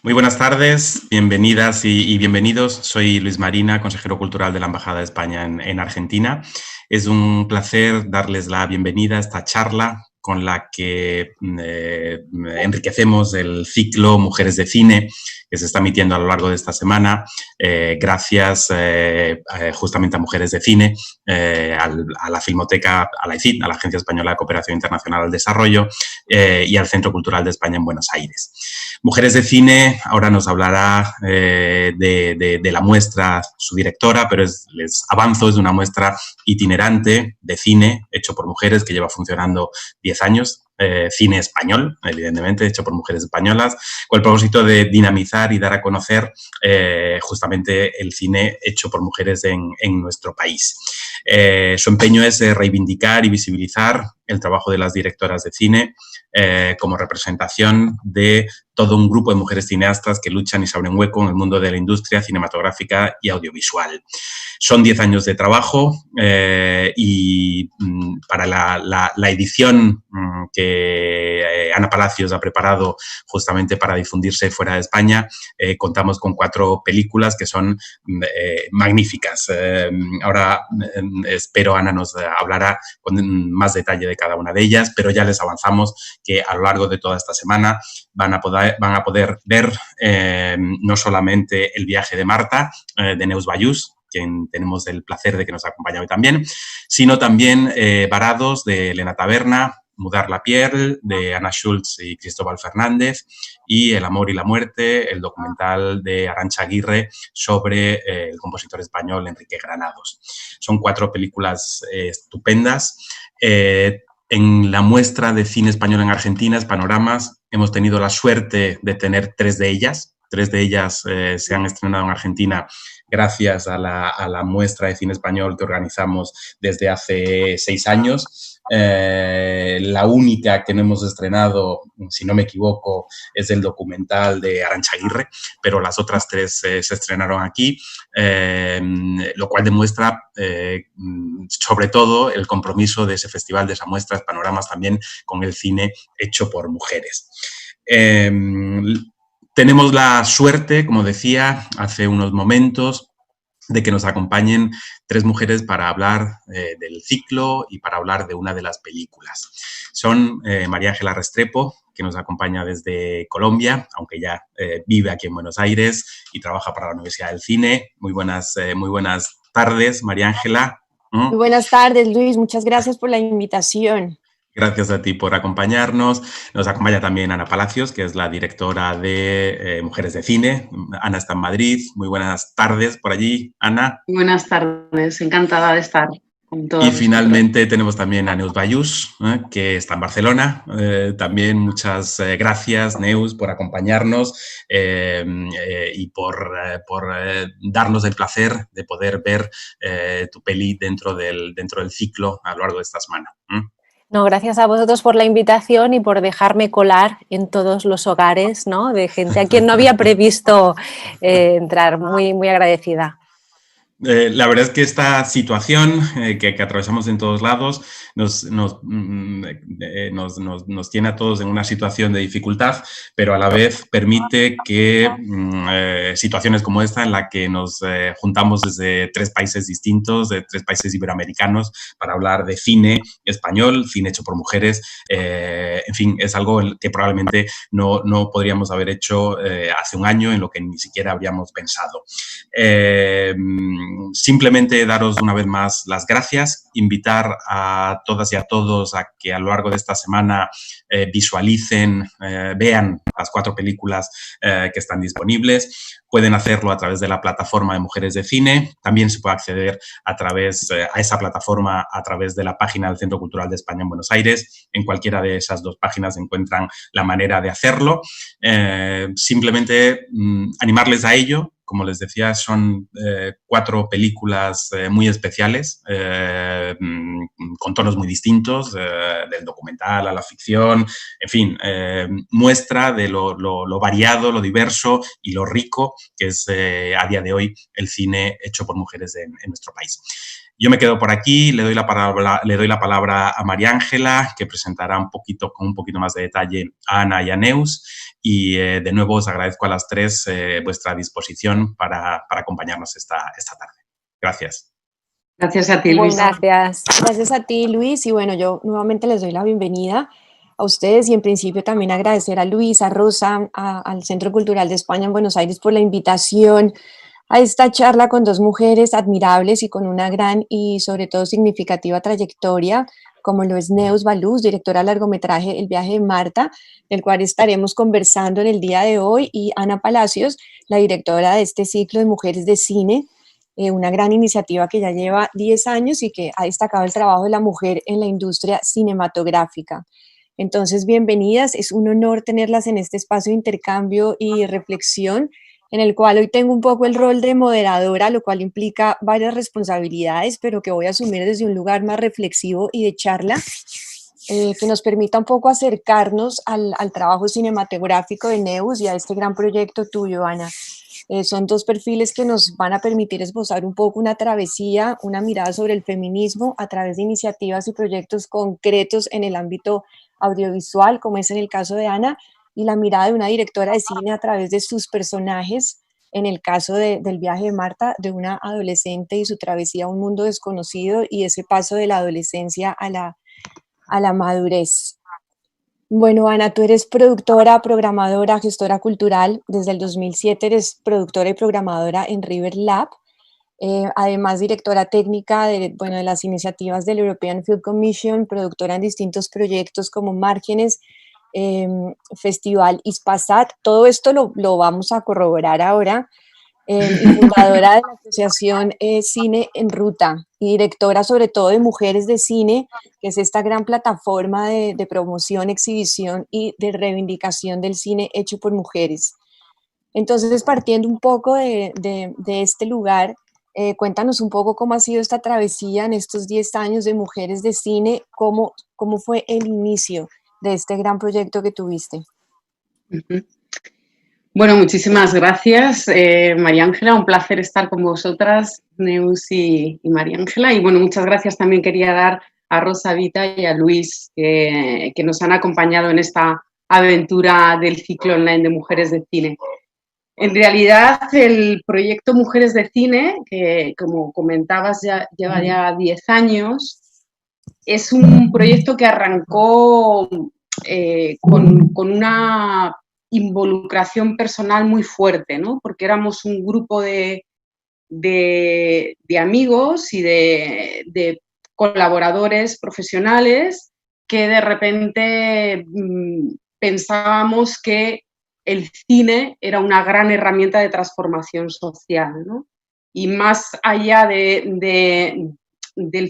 Muy buenas tardes, bienvenidas y bienvenidos. Soy Luis Marina, consejero cultural de la Embajada de España en Argentina. Es un placer darles la bienvenida a esta charla con la que enriquecemos el ciclo Mujeres de Cine que se está emitiendo a lo largo de esta semana, gracias justamente a Mujeres de Cine, a la Filmoteca, a la ICIT, a la Agencia Española de Cooperación Internacional al Desarrollo y al Centro Cultural de España en Buenos Aires. Mujeres de Cine ahora nos hablará de la muestra su directora, pero les avanzo, es una muestra itinerante de cine hecho por mujeres que lleva funcionando 10 años. Cine español, evidentemente, hecho por mujeres españolas, con el propósito de dinamizar y dar a conocer justamente el cine hecho por mujeres en nuestro país. Su empeño es reivindicar y visibilizar el trabajo de las directoras de cine como representación de todo un grupo de mujeres cineastas que luchan y se abren hueco en el mundo de la industria cinematográfica y audiovisual. Son 10 años de trabajo y para la edición que Ana Palacios ha preparado justamente para difundirse fuera de España, contamos con 4 películas que son magníficas. Ahora espero Ana nos hablará con más detalle de cada una de ellas, pero ya les avanzamos que a lo largo de toda esta semana van a poder ver no solamente El viaje de Marta, de Neus Bayús, quien tenemos el placer de que nos acompañe hoy también, sino también Varados, de Elena Taberna, Mudar la piel, de Ana Schultz y Cristóbal Fernández, y El amor y la muerte, el documental de Arantxa Aguirre sobre el compositor español Enrique Granados. Son 4 películas estupendas. En la muestra de cine español en Argentina, Panoramas, hemos tenido la suerte de tener 3 de ellas. 3 de ellas se han estrenado en Argentina gracias a la muestra de cine español que organizamos desde hace 6 años. La única que no hemos estrenado, si no me equivoco, es el documental de Arantxa Aguirre, pero las otras 3 se estrenaron aquí, lo cual demuestra sobre todo el compromiso de ese festival, de esa muestra, Panoramas, también con el cine hecho por mujeres. Tenemos la suerte, como decía hace unos momentos, de que nos acompañen 3 mujeres para hablar del ciclo y para hablar de una de las películas. Son María Ángela Restrepo, que nos acompaña desde Colombia, aunque ya vive aquí en Buenos Aires y trabaja para la Universidad del Cine. Muy buenas tardes, María Ángela. Muy buenas tardes, Luis. Muchas gracias por la invitación. Gracias a ti por acompañarnos. Nos acompaña también Ana Palacios, que es la directora de Mujeres de Cine. Ana está en Madrid. Muy buenas tardes por allí, Ana. Buenas tardes, encantada de estar con todos. Y finalmente tenemos también a Neus Bayús, que está en Barcelona. También muchas gracias, Neus, por acompañarnos y por darnos el placer de poder ver tu peli dentro del ciclo a lo largo de esta semana. No, gracias a vosotros por la invitación y por dejarme colar en todos los hogares, ¿no? De gente a quien no había previsto entrar. Muy, muy agradecida. La verdad es que esta situación que atravesamos en todos lados nos tiene a todos en una situación de dificultad, pero a la vez permite que situaciones como esta, en la que nos juntamos desde 3 países distintos, de 3 países iberoamericanos, para hablar de cine español, cine hecho por mujeres, en fin, es algo que probablemente no podríamos haber hecho hace un año, en lo que ni siquiera habríamos pensado. Simplemente daros una vez más las gracias, invitar a todas y a todos a que a lo largo de esta semana visualicen, vean las 4 películas que están disponibles. Pueden hacerlo a través de la plataforma de Mujeres de Cine. También se puede acceder a esa plataforma a través de la página del Centro Cultural de España en Buenos Aires. En cualquiera de esas 2 páginas encuentran la manera de hacerlo. Simplemente animarles a ello. Como les decía, son 4 películas muy especiales, con tonos muy distintos, del documental a la ficción, en fin, muestra de lo variado, lo diverso y lo rico que es a día de hoy el cine hecho por mujeres en nuestro país. Yo me quedo por aquí, le doy la palabra a María Ángela, que presentará con un poquito más de detalle a Ana y a Neus. Y de nuevo os agradezco a las tres vuestra disposición para acompañarnos esta tarde. Gracias. Gracias a ti, Luis. Gracias. Gracias a ti, Luis. Y bueno, yo nuevamente les doy la bienvenida a ustedes y en principio también agradecer a Luis, a Rosa, al Centro Cultural de España en Buenos Aires por la invitación a esta charla con dos mujeres admirables y con una gran y sobre todo significativa trayectoria, como lo es Neus Balús, directora de largometraje El viaje de Marta, del cual estaremos conversando en el día de hoy, y Ana Palacios, la directora de este ciclo de Mujeres de Cine, una gran iniciativa que ya lleva 10 años y que ha destacado el trabajo de la mujer en la industria cinematográfica. Entonces, bienvenidas, es un honor tenerlas en este espacio de intercambio y reflexión, en el cual hoy tengo un poco el rol de moderadora, lo cual implica varias responsabilidades, pero que voy a asumir desde un lugar más reflexivo y de charla, que nos permita un poco acercarnos al trabajo cinematográfico de Neus y a este gran proyecto tuyo, Ana. Son dos perfiles que nos van a permitir esbozar un poco una travesía, una mirada sobre el feminismo a través de iniciativas y proyectos concretos en el ámbito audiovisual, como es en el caso de Ana, y la mirada de una directora de cine a través de sus personajes, en el caso del viaje de Marta, de una adolescente y su travesía a un mundo desconocido y ese paso de la adolescencia a la madurez. Bueno, Ana, tú eres productora, programadora, gestora cultural. Desde el 2007 eres productora y programadora en River Lab. Además, directora técnica de las iniciativas del European Film Commission, productora en distintos proyectos como Márgenes, Festival Ispasat. Todo esto lo vamos a corroborar ahora. Y fundadora de la asociación Cine en Ruta y directora sobre todo de Mujeres de Cine, que es esta gran plataforma de promoción, exhibición y de reivindicación del cine hecho por mujeres. Entonces, partiendo un poco de este lugar, cuéntanos un poco cómo ha sido esta travesía en estos 10 años de Mujeres de Cine, cómo fue el inicio de este gran proyecto que tuviste. Bueno, muchísimas gracias, María Ángela. Un placer estar con vosotras, Neus y María Ángela. Y bueno, muchas gracias también quería dar a Rosa Vita y a Luis, que nos han acompañado en esta aventura del ciclo online de Mujeres de Cine. En realidad, el proyecto Mujeres de Cine, que como comentabas lleva ya 10 años, es un proyecto que arrancó con una involucración personal muy fuerte, ¿no? Porque éramos un grupo de amigos y de colaboradores profesionales que de repente pensábamos que el cine era una gran herramienta de transformación social, ¿no? Y más allá del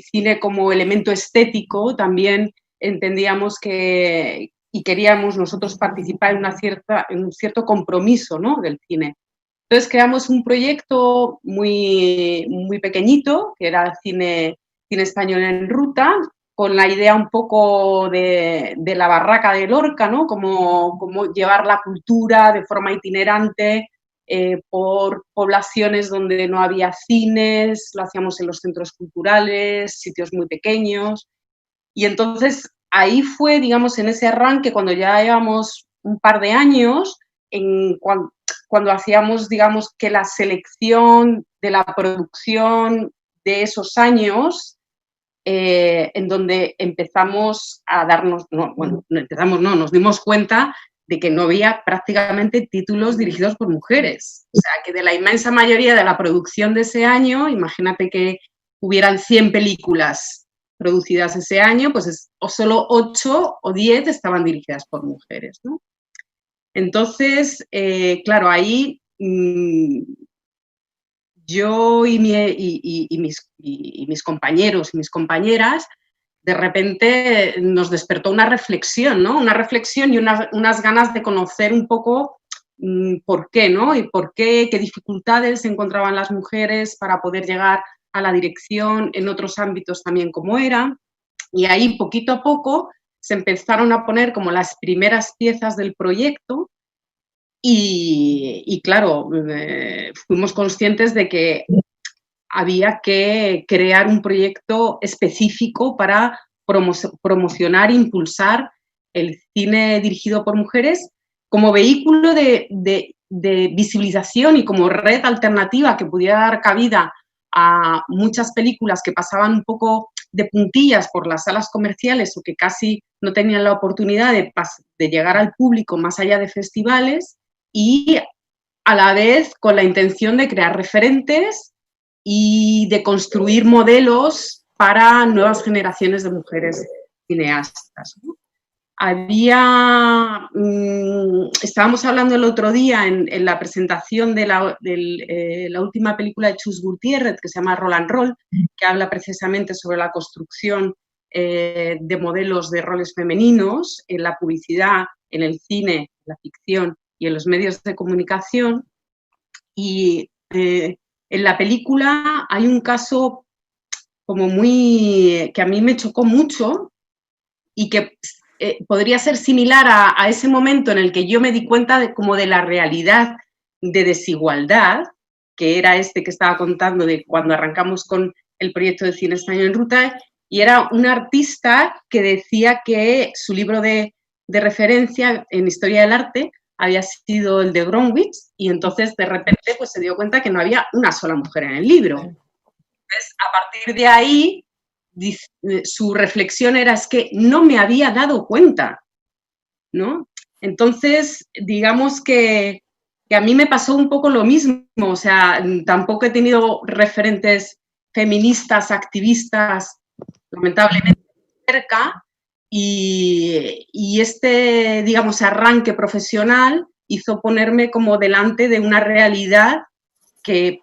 cine como elemento estético, también entendíamos que y queríamos nosotros participar en un cierto compromiso, ¿no?, del cine. Entonces creamos un proyecto muy, muy pequeñito, que era Cine Español en Ruta, con la idea un poco de la barraca de Lorca, ¿no? Como llevar la cultura de forma itinerante por poblaciones donde no había cines, lo hacíamos en los centros culturales, sitios muy pequeños. Y entonces ahí fue, digamos, en ese arranque, cuando ya llevamos un par de años, cuando hacíamos, digamos, que la selección de la producción de esos años, en donde empezamos a darnos, nos dimos cuenta de que no había prácticamente títulos dirigidos por mujeres. O sea, que de la inmensa mayoría de la producción de ese año, imagínate que hubieran 100 películas producidas ese año, pues o solo 8 o 10 estaban dirigidas por mujeres, ¿no? Entonces, claro, ahí yo y mis compañeros y mis compañeras, de repente nos despertó una reflexión, ¿no? Una reflexión y unas ganas de conocer un poco por qué, ¿no? Y por qué dificultades encontraban las mujeres para poder llegar a la dirección en otros ámbitos también como era. Y ahí, poquito a poco, se empezaron a poner como las primeras piezas del proyecto. Y claro, fuimos conscientes de que había que crear un proyecto específico para promocionar e impulsar el cine dirigido por mujeres como vehículo de visibilización y como red alternativa que pudiera dar cabida a muchas películas que pasaban un poco de puntillas por las salas comerciales o que casi no tenían la oportunidad de llegar al público más allá de festivales, y a la vez con la intención de crear referentes y de construir modelos para nuevas generaciones de mujeres cineastas, ¿no? Estábamos hablando el otro día en la presentación de la última película de Chus Gutiérrez, que se llama Roll and Roll, que habla precisamente sobre la construcción de modelos de roles femeninos en la publicidad, en el cine, en la ficción y en los medios de comunicación. Y en la película hay un caso como que a mí me chocó mucho y que podría ser similar a ese momento en el que yo me di cuenta como de la realidad de desigualdad, que era este que estaba contando de cuando arrancamos con el proyecto de Cine Español en Ruta, y era un artista que decía que su libro de referencia en historia del arte había sido el de Gronwitz, y entonces de repente pues se dio cuenta que no había una sola mujer en el libro. Entonces, a partir de ahí, su reflexión era, es que no me había dado cuenta, ¿no? Entonces, digamos que a mí me pasó un poco lo mismo, o sea, tampoco he tenido referentes feministas, activistas, lamentablemente, cerca, y este, digamos, arranque profesional hizo ponerme como delante de una realidad que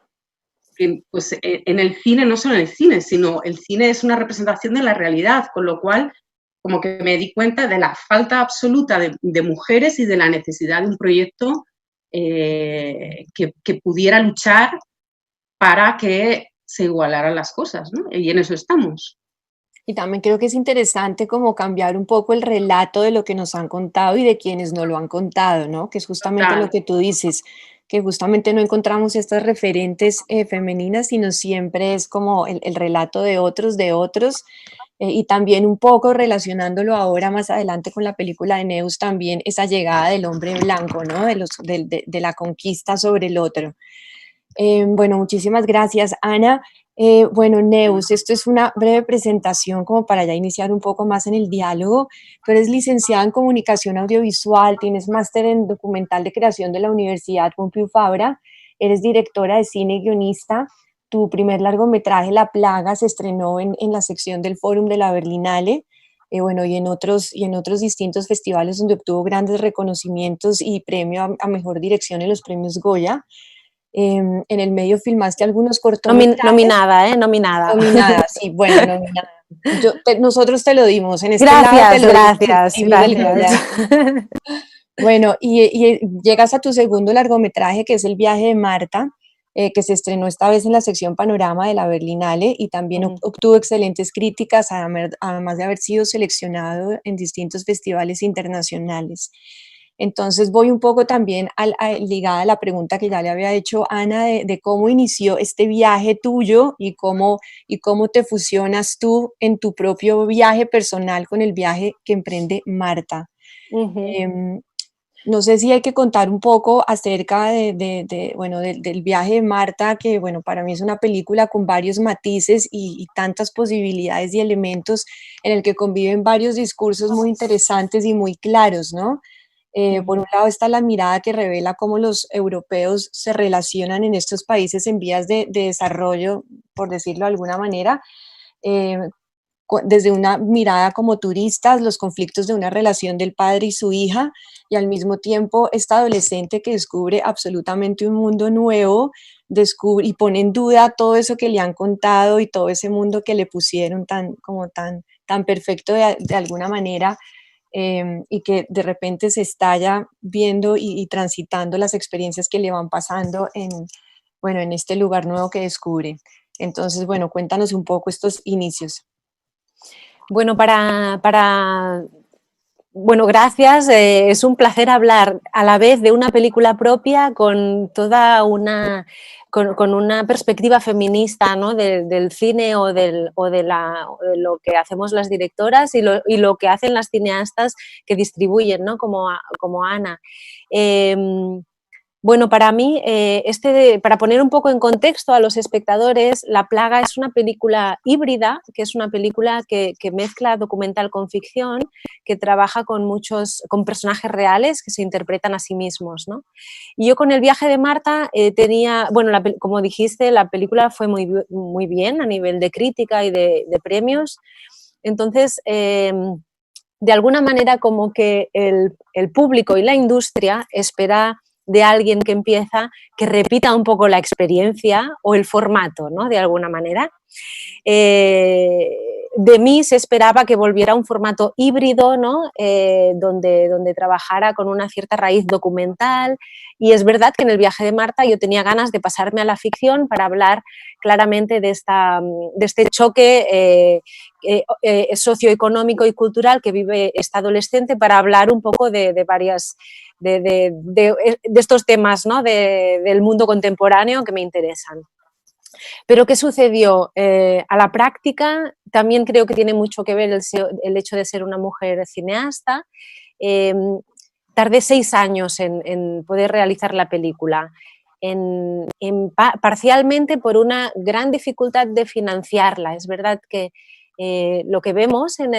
pues, en el cine, no solo en el cine, sino el cine es una representación de la realidad, con lo cual como que me di cuenta de la falta absoluta de mujeres y de la necesidad de un proyecto que pudiera luchar para que se igualaran las cosas, ¿no? Y en eso estamos. Y también creo que es interesante como cambiar un poco el relato de lo que nos han contado y de quienes no lo han contado, ¿no? Que es justamente Total. lo que tú dices, que justamente no encontramos estas referentes femeninas, sino siempre es como el relato de otros, y también un poco relacionándolo ahora más adelante con la película de Neus, también esa llegada del hombre blanco, ¿no? De la conquista sobre el otro. Bueno, muchísimas gracias, Ana. Bueno, Neus, esto es una breve presentación como para ya iniciar un poco más en el diálogo. Tú eres licenciada en Comunicación Audiovisual, tienes máster en Documental de Creación de la Universidad Pompeu Fabra, eres directora de cine y guionista. Tu primer largometraje, La Plaga, se estrenó en la sección del Fórum de la Berlinale, bueno, y en otros distintos festivales donde obtuvo grandes reconocimientos y premio a Mejor Dirección en los premios Goya. En el medio filmaste algunos cortometrajes. Nominada, nominada. Nominada, sí, bueno, nominada. Nosotros te lo dimos, en este gracias, lado te lo gracias, dimos el gracias. Bueno, y llegas a tu segundo largometraje, que es El viaje de Marta, que se estrenó esta vez en la sección Panorama de la Berlinale y también obtuvo excelentes críticas, además de haber sido seleccionado en distintos festivales internacionales. Entonces voy un poco también ligada a la pregunta que ya le había hecho Ana de cómo inició este viaje tuyo y cómo te fusionas tú en tu propio viaje personal con el viaje que emprende Marta. No sé si hay que contar un poco acerca del viaje de Marta, que bueno, para mí es una película con varios matices y tantas posibilidades y elementos en el que conviven varios discursos muy interesantes y muy claros, ¿no? Por un lado está la mirada que revela cómo los europeos se relacionan en estos países en vías de desarrollo, por decirlo de alguna manera, desde una mirada como turistas, los conflictos de una relación del padre y su hija, y al mismo tiempo esta adolescente que descubre absolutamente un mundo nuevo, descubre y pone en duda todo eso que le han contado y todo ese mundo que le pusieron tan perfecto de alguna manera. Y que de repente se estalla viendo y transitando las experiencias que le van pasando en este lugar nuevo que descubre. Entonces, bueno, cuéntanos un poco estos inicios. Bueno, para Bueno, gracias. Es un placer hablar a la vez de una película propia con toda una, con una perspectiva feminista, ¿no? Del cine o de lo que hacemos las directoras y lo que hacen las cineastas que distribuyen, ¿no? Como Ana. Bueno, para mí, para poner un poco en contexto a los espectadores, La Plaga es una película híbrida, que es una película que mezcla documental con ficción, que trabaja con personajes reales que se interpretan a sí mismos, ¿no? Y yo con El viaje de Marta bueno, como dijiste, la película fue muy bien a nivel de crítica y de premios. Entonces, de alguna manera como que el público y la industria espera de alguien que empieza que repita un poco la experiencia o el formato, ¿no? De alguna manera. De mí se esperaba que volviera a un formato híbrido, ¿no? Donde trabajara con una cierta raíz documental, y es verdad que en El viaje de Marta yo tenía ganas de pasarme a la ficción para hablar claramente de este choque socioeconómico y cultural que vive esta adolescente, para hablar un poco de estos temas, ¿no? Del mundo contemporáneo que me interesan. Pero ¿qué sucedió? A la práctica también creo que tiene mucho que ver el hecho de ser una mujer cineasta. Tardé 6 años en poder realizar la película, parcialmente por una gran dificultad de financiarla. Es verdad que lo que vemos en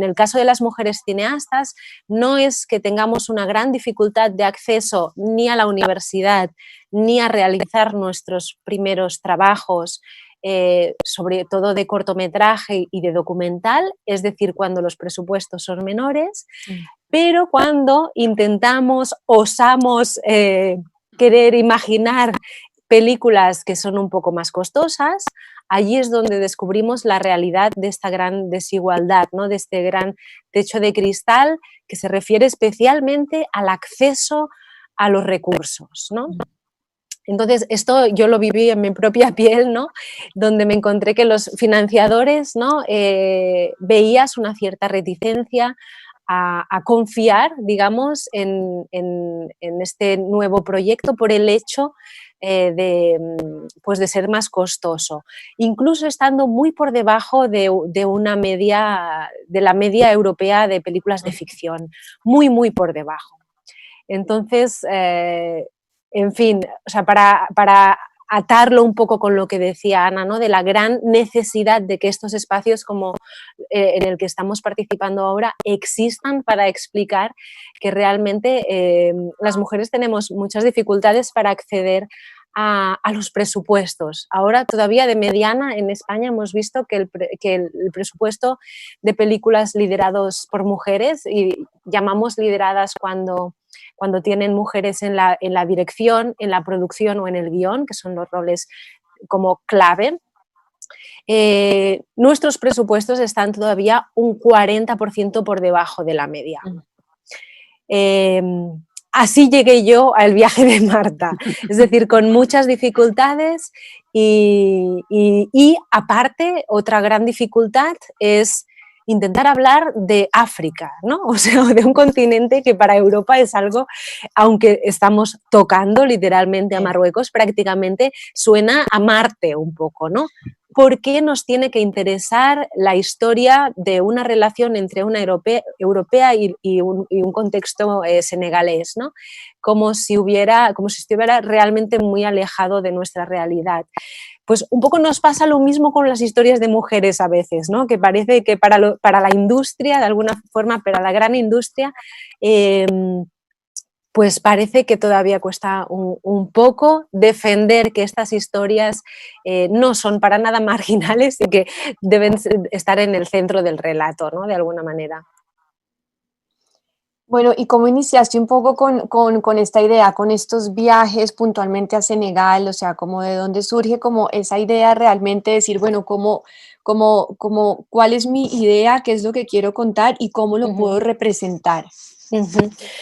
el caso de las mujeres cineastas no es que tengamos una gran dificultad de acceso ni a la universidad ni a realizar nuestros primeros trabajos, sobre todo de cortometraje y de documental, es decir, cuando los presupuestos son menores, pero cuando osamos querer imaginar películas que son un poco más costosas, allí es donde descubrimos la realidad de esta gran desigualdad, ¿no? De este gran techo de cristal que se refiere especialmente al acceso a los recursos, ¿no? Entonces, esto yo lo viví en mi propia piel, ¿no? Donde me encontré que los financiadores, ¿no? Veías una cierta reticencia a confiar, digamos, en este nuevo proyecto por el hecho de ser más costoso, incluso estando muy por debajo de la media europea de películas de ficción, muy, muy por debajo. Entonces, en fin, o sea, para atarlo un poco con lo que decía Ana, ¿no? De la gran necesidad de que estos espacios como en el que estamos participando ahora existan para explicar que realmente las mujeres tenemos muchas dificultades para acceder a los presupuestos. Ahora todavía de mediana en España hemos visto que el presupuesto de películas liderados por mujeres, y llamamos lideradas cuando tienen mujeres en la dirección, en la producción o en el guión, que son los roles como clave, nuestros presupuestos están todavía un 40% por debajo de la media. Así llegué yo al viaje de Marta, es decir, con muchas dificultades y aparte otra gran dificultad es intentar hablar de África, ¿no? O sea, de un continente que para Europa es algo, aunque estamos tocando literalmente a Marruecos, prácticamente suena a Marte un poco, ¿no? ¿Por qué nos tiene que interesar la historia de una relación entre una europea y un contexto senegalés, ¿no? Como si estuviera realmente muy alejado de nuestra realidad. Pues un poco nos pasa lo mismo con las historias de mujeres a veces, ¿no? Que parece que para la industria, de alguna forma, para la gran industria, pues parece que todavía cuesta un poco defender que estas historias no son para nada marginales y que deben estar en el centro del relato, ¿no? De alguna manera. Bueno, ¿y cómo iniciaste un poco con esta idea, con estos viajes puntualmente a Senegal? O sea, como de dónde surge como esa idea realmente de decir, bueno, cuál es mi idea, qué es lo que quiero contar y cómo lo puedo representar.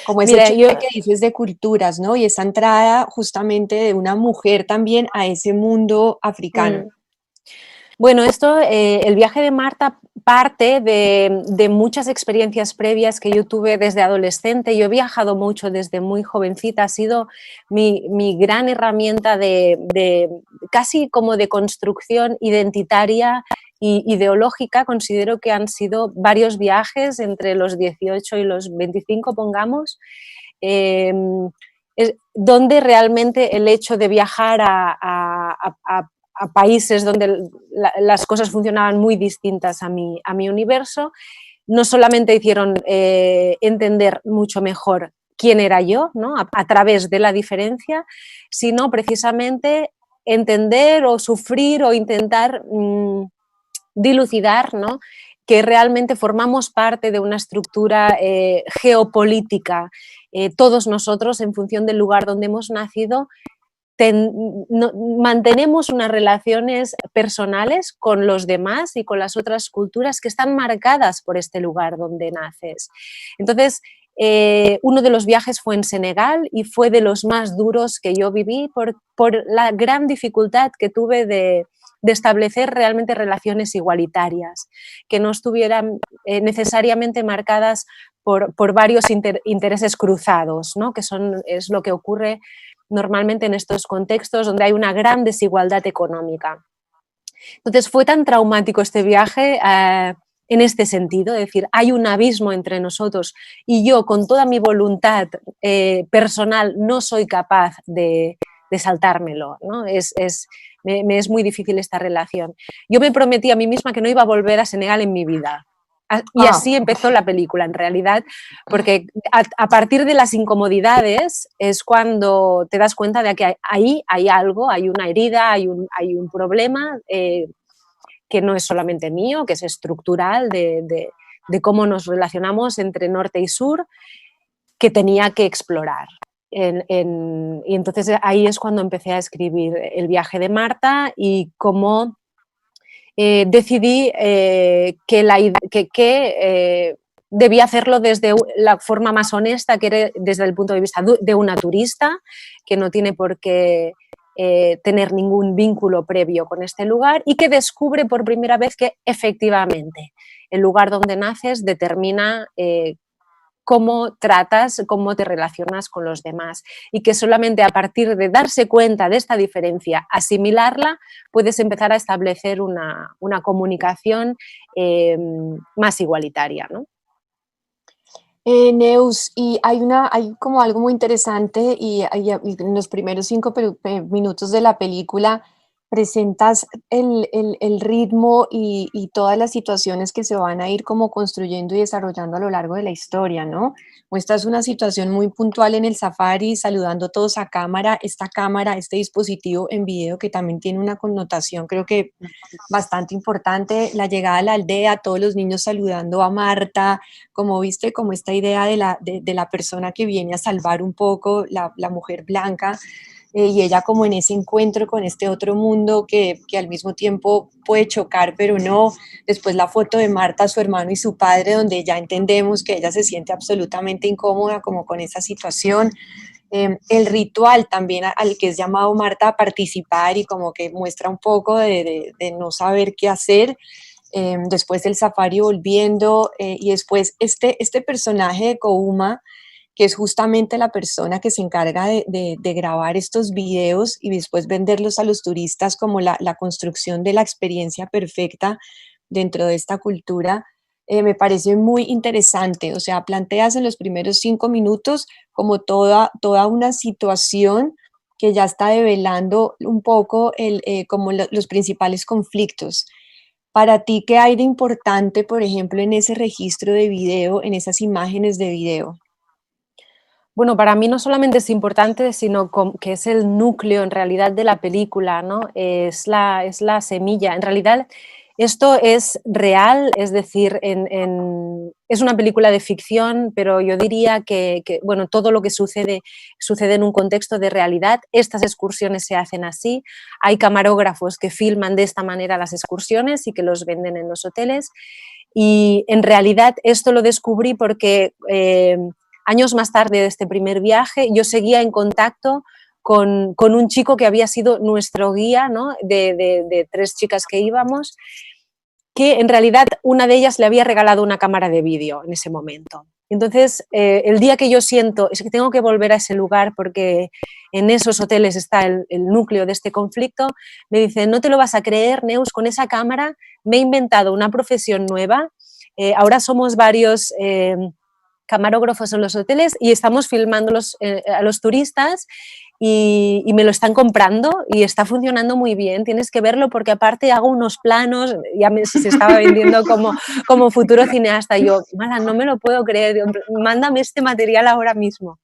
Como ese choque que dices de culturas, ¿no? Y esa entrada justamente de una mujer también a ese mundo africano. Bueno, El viaje de Marta parte de muchas experiencias previas que yo tuve desde adolescente. Yo he viajado mucho desde muy jovencita, ha sido mi gran herramienta de casi como de construcción identitaria e ideológica. Considero que han sido varios viajes entre los 18 y los 25, pongamos, donde realmente el hecho de viajar a países donde las cosas funcionaban muy distintas a mi universo, no solamente hicieron entender mucho mejor quién era yo, ¿no? a través de la diferencia, sino precisamente entender o sufrir o intentar dilucidar, ¿no? que realmente formamos parte de una estructura geopolítica, todos nosotros, en función del lugar donde hemos nacido, mantenemos unas relaciones personales con los demás y con las otras culturas que están marcadas por este lugar donde naces. Entonces, uno de los viajes fue en Senegal y fue de los más duros que yo viví por la gran dificultad que tuve de establecer realmente relaciones igualitarias, que no estuvieran necesariamente marcadas por varios intereses cruzados, ¿no? que es lo que ocurre normalmente en estos contextos donde hay una gran desigualdad económica. Entonces fue tan traumático este viaje en este sentido, es decir, hay un abismo entre nosotros y yo con toda mi voluntad personal no soy capaz de saltármelo, ¿no? Me es muy difícil esta relación. Yo me prometí a mí misma que no iba a volver a Senegal en mi vida. Y así empezó la película, en realidad, porque a partir de las incomodidades es cuando te das cuenta de que ahí hay algo, hay una herida, hay un problema que no es solamente mío, que es estructural de cómo nos relacionamos entre norte y sur, que tenía que explorar. Y entonces ahí es cuando empecé a escribir El viaje de Marta y cómo decidí que debía hacerlo desde la forma más honesta, que era desde el punto de vista de una turista, que no tiene por qué tener ningún vínculo previo con este lugar y que descubre por primera vez que efectivamente el lugar donde naces determina cómo tratas, cómo te relacionas con los demás y que solamente a partir de darse cuenta de esta diferencia, asimilarla, puedes empezar a establecer una comunicación más igualitaria, ¿no? Neus, y hay como algo muy interesante y en los primeros 5 minutos de la película presentas el ritmo y todas las situaciones que se van a ir como construyendo y desarrollando a lo largo de la historia, ¿no? Muestras una situación muy puntual en el safari, saludando todos a cámara, este dispositivo en video que también tiene una connotación, creo que bastante importante, la llegada a la aldea, todos los niños saludando a Marta, como viste, como esta idea de la persona que viene a salvar un poco, la mujer blanca, y ella como en ese encuentro con este otro mundo que al mismo tiempo puede chocar, pero no. Después la foto de Marta, su hermano y su padre, donde ya entendemos que ella se siente absolutamente incómoda como con esa situación. El ritual también al que es llamado Marta a participar y como que muestra un poco de no saber qué hacer. Después del safari volviendo y después este personaje de Kouma, que es justamente la persona que se encarga de grabar estos videos y después venderlos a los turistas como la construcción de la experiencia perfecta dentro de esta cultura, me parece muy interesante. O sea, planteas en los primeros 5 minutos como toda una situación que ya está develando un poco como los principales conflictos. Para ti, ¿qué hay de importante, por ejemplo, en ese registro de video, en esas imágenes de video? Bueno, para mí no solamente es importante, sino que es el núcleo en realidad de la película, ¿no? Es la semilla. En realidad esto es real, es decir, es una película de ficción, pero yo diría que bueno, todo lo que sucede en un contexto de realidad. Estas excursiones se hacen así. Hay camarógrafos que filman de esta manera las excursiones y que los venden en los hoteles. Y en realidad esto lo descubrí porque años más tarde de este primer viaje, yo seguía en contacto con un chico que había sido nuestro guía, ¿no? de 3 chicas que íbamos, que en realidad una de ellas le había regalado una cámara de vídeo en ese momento. Entonces, el día que yo siento, es que tengo que volver a ese lugar porque en esos hoteles está el núcleo de este conflicto, me dicen, no te lo vas a creer, Neus, con esa cámara me he inventado una profesión nueva, ahora somos varios camarógrafos en los hoteles y estamos filmando a los turistas y me lo están comprando y está funcionando muy bien, tienes que verlo porque aparte hago unos planos, ya se estaba vendiendo como futuro cineasta, y yo, mala, no me lo puedo creer, digo, mándame este material ahora mismo.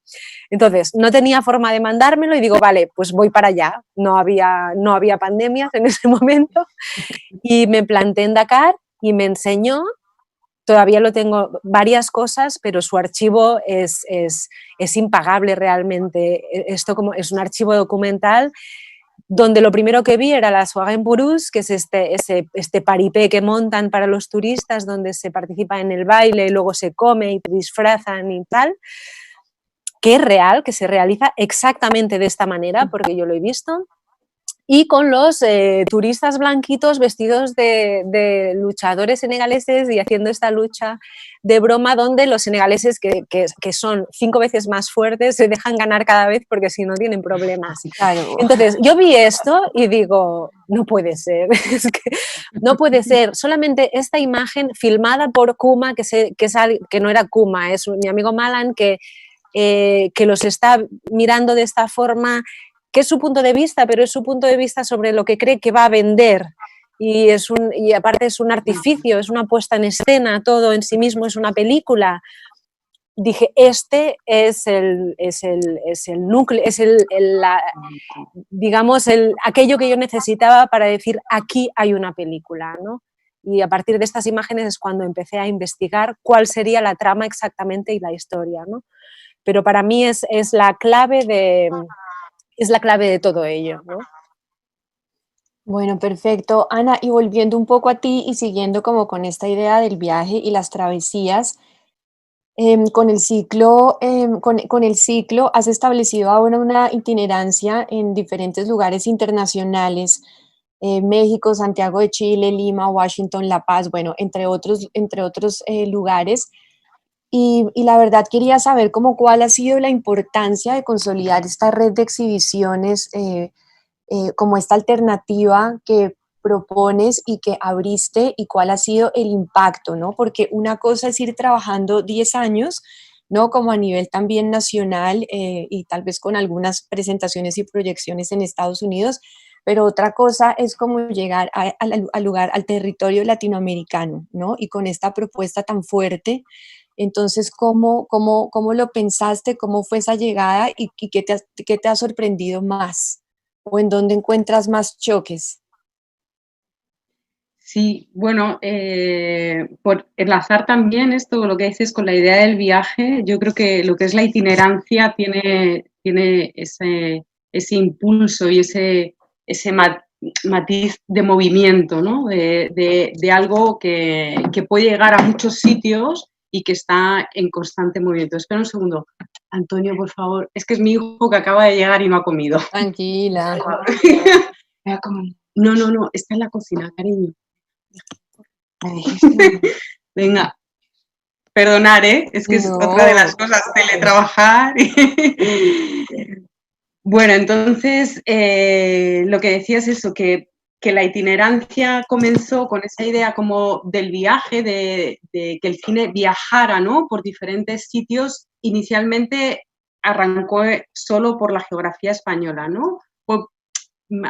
Entonces, no tenía forma de mandármelo y digo, vale, pues voy para allá, no había pandemias en ese momento y me planté en Dakar y me enseñó. Todavía lo tengo varias cosas, pero su archivo es impagable realmente. Esto es un archivo documental donde lo primero que vi era la Soirée en Purus, que es este paripé que montan para los turistas, donde se participa en el baile, y luego se come y te disfrazan y tal, que es real, que se realiza exactamente de esta manera, porque yo lo he visto. Y con los turistas blanquitos vestidos de luchadores senegaleses y haciendo esta lucha de broma donde los senegaleses, que son 5 veces más fuertes, se dejan ganar cada vez porque si no tienen problemas. Claro. Entonces, yo vi esto y digo, no puede ser, es que no puede ser. Solamente esta imagen filmada por Kuma, que no era Kuma, es mi amigo Malan, que los está mirando de esta forma, que es su punto de vista, pero es su punto de vista sobre lo que cree que va a vender. Y aparte es un artificio, es una puesta en escena, todo en sí mismo es una película. Dije, este es el núcleo, es digamos, aquello que yo necesitaba para decir, aquí hay una película, ¿no? Y a partir de estas imágenes es cuando empecé a investigar cuál sería la trama exactamente y la historia, ¿no? Pero para mí es la clave de todo ello, ¿no? Bueno, perfecto. Ana, y volviendo un poco a ti y siguiendo como con esta idea del viaje y las travesías, con el ciclo has establecido ahora una itinerancia en diferentes lugares internacionales, México, Santiago de Chile, Lima, Washington, La Paz, bueno, entre otros lugares. Y la verdad quería saber cuál ha sido la importancia de consolidar esta red de exhibiciones, como esta alternativa que propones y que abriste, y cuál ha sido el impacto, ¿no? Porque una cosa es ir trabajando 10 años, ¿no? Como a nivel también nacional, y tal vez con algunas presentaciones y proyecciones en Estados Unidos, pero otra cosa es como llegar al lugar, al territorio latinoamericano, ¿no? Y con esta propuesta tan fuerte. Entonces, ¿cómo lo pensaste? ¿Cómo fue esa llegada? ¿Y qué te ha sorprendido más? ¿O en dónde encuentras más choques? Sí, bueno, por enlazar también esto, lo que dices con la idea del viaje, yo creo que lo que es la itinerancia tiene ese impulso y ese matiz de movimiento, ¿no? De algo que puede llegar a muchos sitios y que está en constante movimiento. Espera un segundo. Antonio, por favor. Es que es mi hijo que acaba de llegar y no ha comido. Tranquila. No, está en la cocina, cariño. Venga, perdonar, es que es otra de las cosas, teletrabajar. Bueno, entonces, lo que decía es eso, que la itinerancia comenzó con esa idea como del viaje, de que el cine viajara, ¿no? Por diferentes sitios. Inicialmente arrancó solo por la geografía española, ¿no?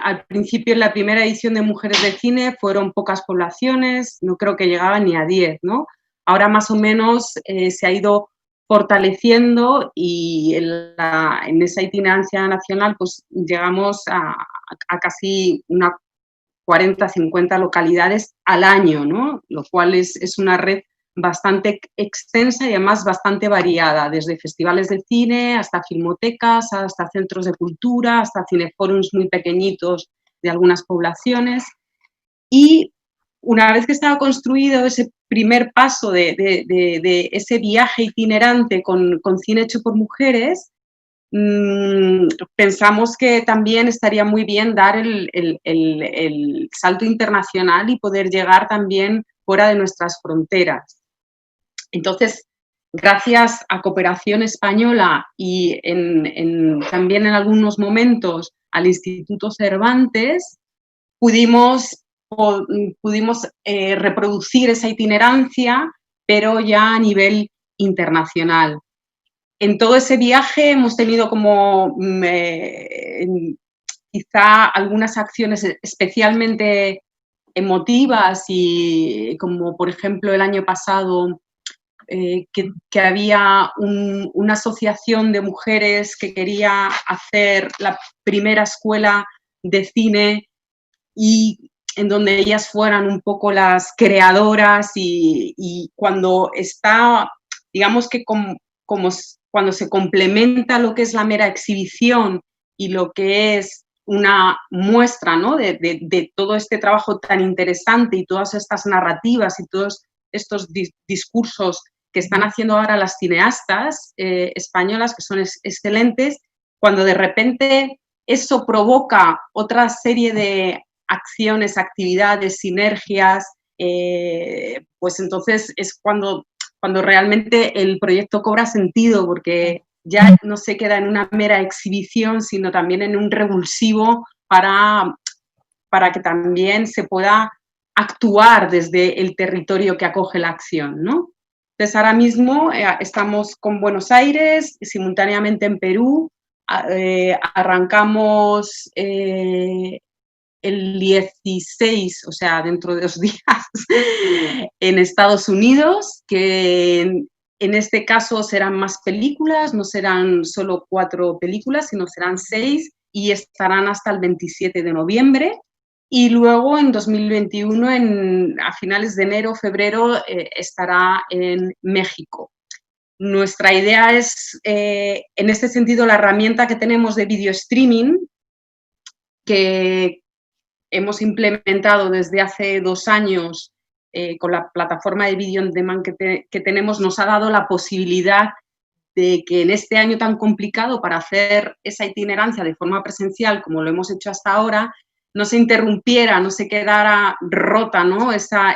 Al principio, en la primera edición de Mujeres del Cine, fueron pocas poblaciones, no creo que llegaban ni a 10, ¿no? Ahora más o menos se ha ido fortaleciendo y en esa itinerancia nacional pues llegamos a casi unas 40, 50 localidades al año, ¿no? Lo cual es una red bastante extensa y además bastante variada, desde festivales de cine hasta filmotecas, hasta centros de cultura, hasta cineforums muy pequeñitos de algunas poblaciones. Y una vez que estaba construido ese primer paso de ese viaje itinerante con cine hecho por mujeres, pensamos que también estaría muy bien dar el salto internacional y poder llegar también fuera de nuestras fronteras. Entonces, gracias a Cooperación Española y también en algunos momentos al Instituto Cervantes, pudimos reproducir esa itinerancia, pero ya a nivel internacional. En todo ese viaje hemos tenido como quizá algunas acciones especialmente emotivas, y como por ejemplo el año pasado que había una asociación de mujeres que quería hacer la primera escuela de cine y en donde ellas fueran un poco las creadoras, y cuando está, digamos que cuando se complementa lo que es la mera exhibición y lo que es una muestra, ¿no?, de todo este trabajo tan interesante y todas estas narrativas y todos estos discursos que están haciendo ahora las cineastas españolas, que son excelentes, cuando de repente eso provoca otra serie de acciones, actividades, sinergias, pues entonces es cuando realmente el proyecto cobra sentido, porque ya no se queda en una mera exhibición, sino también en un revulsivo para que también se pueda actuar desde el territorio que acoge la acción, ¿no? Entonces, ahora mismo estamos con Buenos Aires, simultáneamente en Perú, arrancamos el 16, o sea, dentro de 2 días, en Estados Unidos, que en este caso serán más películas, no serán solo 4 películas, sino serán 6, y estarán hasta el 27 de noviembre. Y luego en 2021, a finales de enero, febrero, estará en México. Nuestra idea es, en este sentido, la herramienta que tenemos de video streaming, que hemos implementado desde hace 2 años con la plataforma de Video on Demand que tenemos, nos ha dado la posibilidad de que en este año tan complicado para hacer esa itinerancia de forma presencial, como lo hemos hecho hasta ahora, no se interrumpiera, no se quedara rota, ¿no?, esas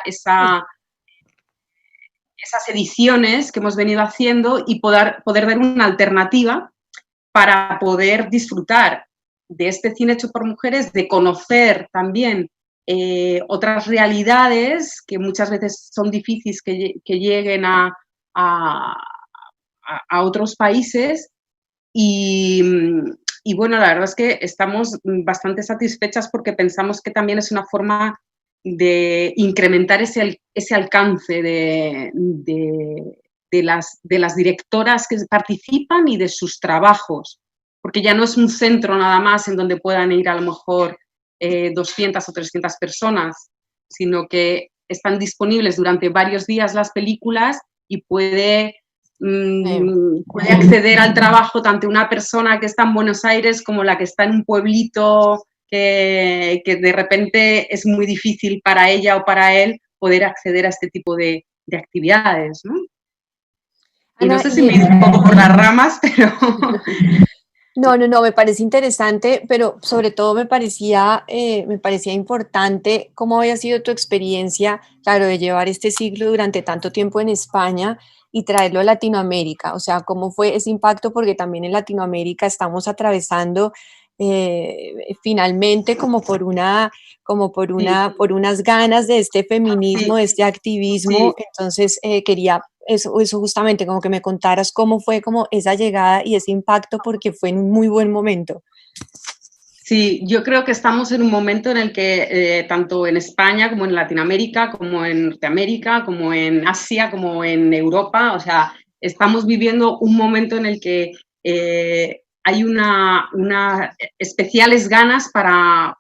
ediciones que hemos venido haciendo, y poder ver una alternativa para poder disfrutar de este cine hecho por mujeres, de conocer también otras realidades que muchas veces son difíciles que lleguen a otros países. Y bueno, la verdad es que estamos bastante satisfechas porque pensamos que también es una forma de incrementar ese alcance de las directoras que participan y de sus trabajos, porque ya no es un centro nada más en donde puedan ir a lo mejor 200 o 300 personas, sino que están disponibles durante varios días las películas, y puede acceder al trabajo tanto una persona que está en Buenos Aires como la que está en un pueblito que de repente es muy difícil para ella o para él poder acceder a este tipo de actividades, ¿no? Y no sé si me he ido un poco por las ramas, pero... No, me parece interesante, pero sobre todo me parecía importante cómo había sido tu experiencia, claro, de llevar este ciclo durante tanto tiempo en España y traerlo a Latinoamérica. O sea, cómo fue ese impacto, porque también en Latinoamérica estamos atravesando finalmente por unas ganas de este feminismo, de este activismo. Sí. Entonces quería eso justamente, como que me contaras cómo fue como esa llegada y ese impacto, porque fue en un muy buen momento. Sí, yo creo que estamos en un momento en el que tanto en España como en Latinoamérica, como en Norteamérica, como en Asia, como en Europa, o sea, estamos viviendo un momento en el que hay una especiales ganas para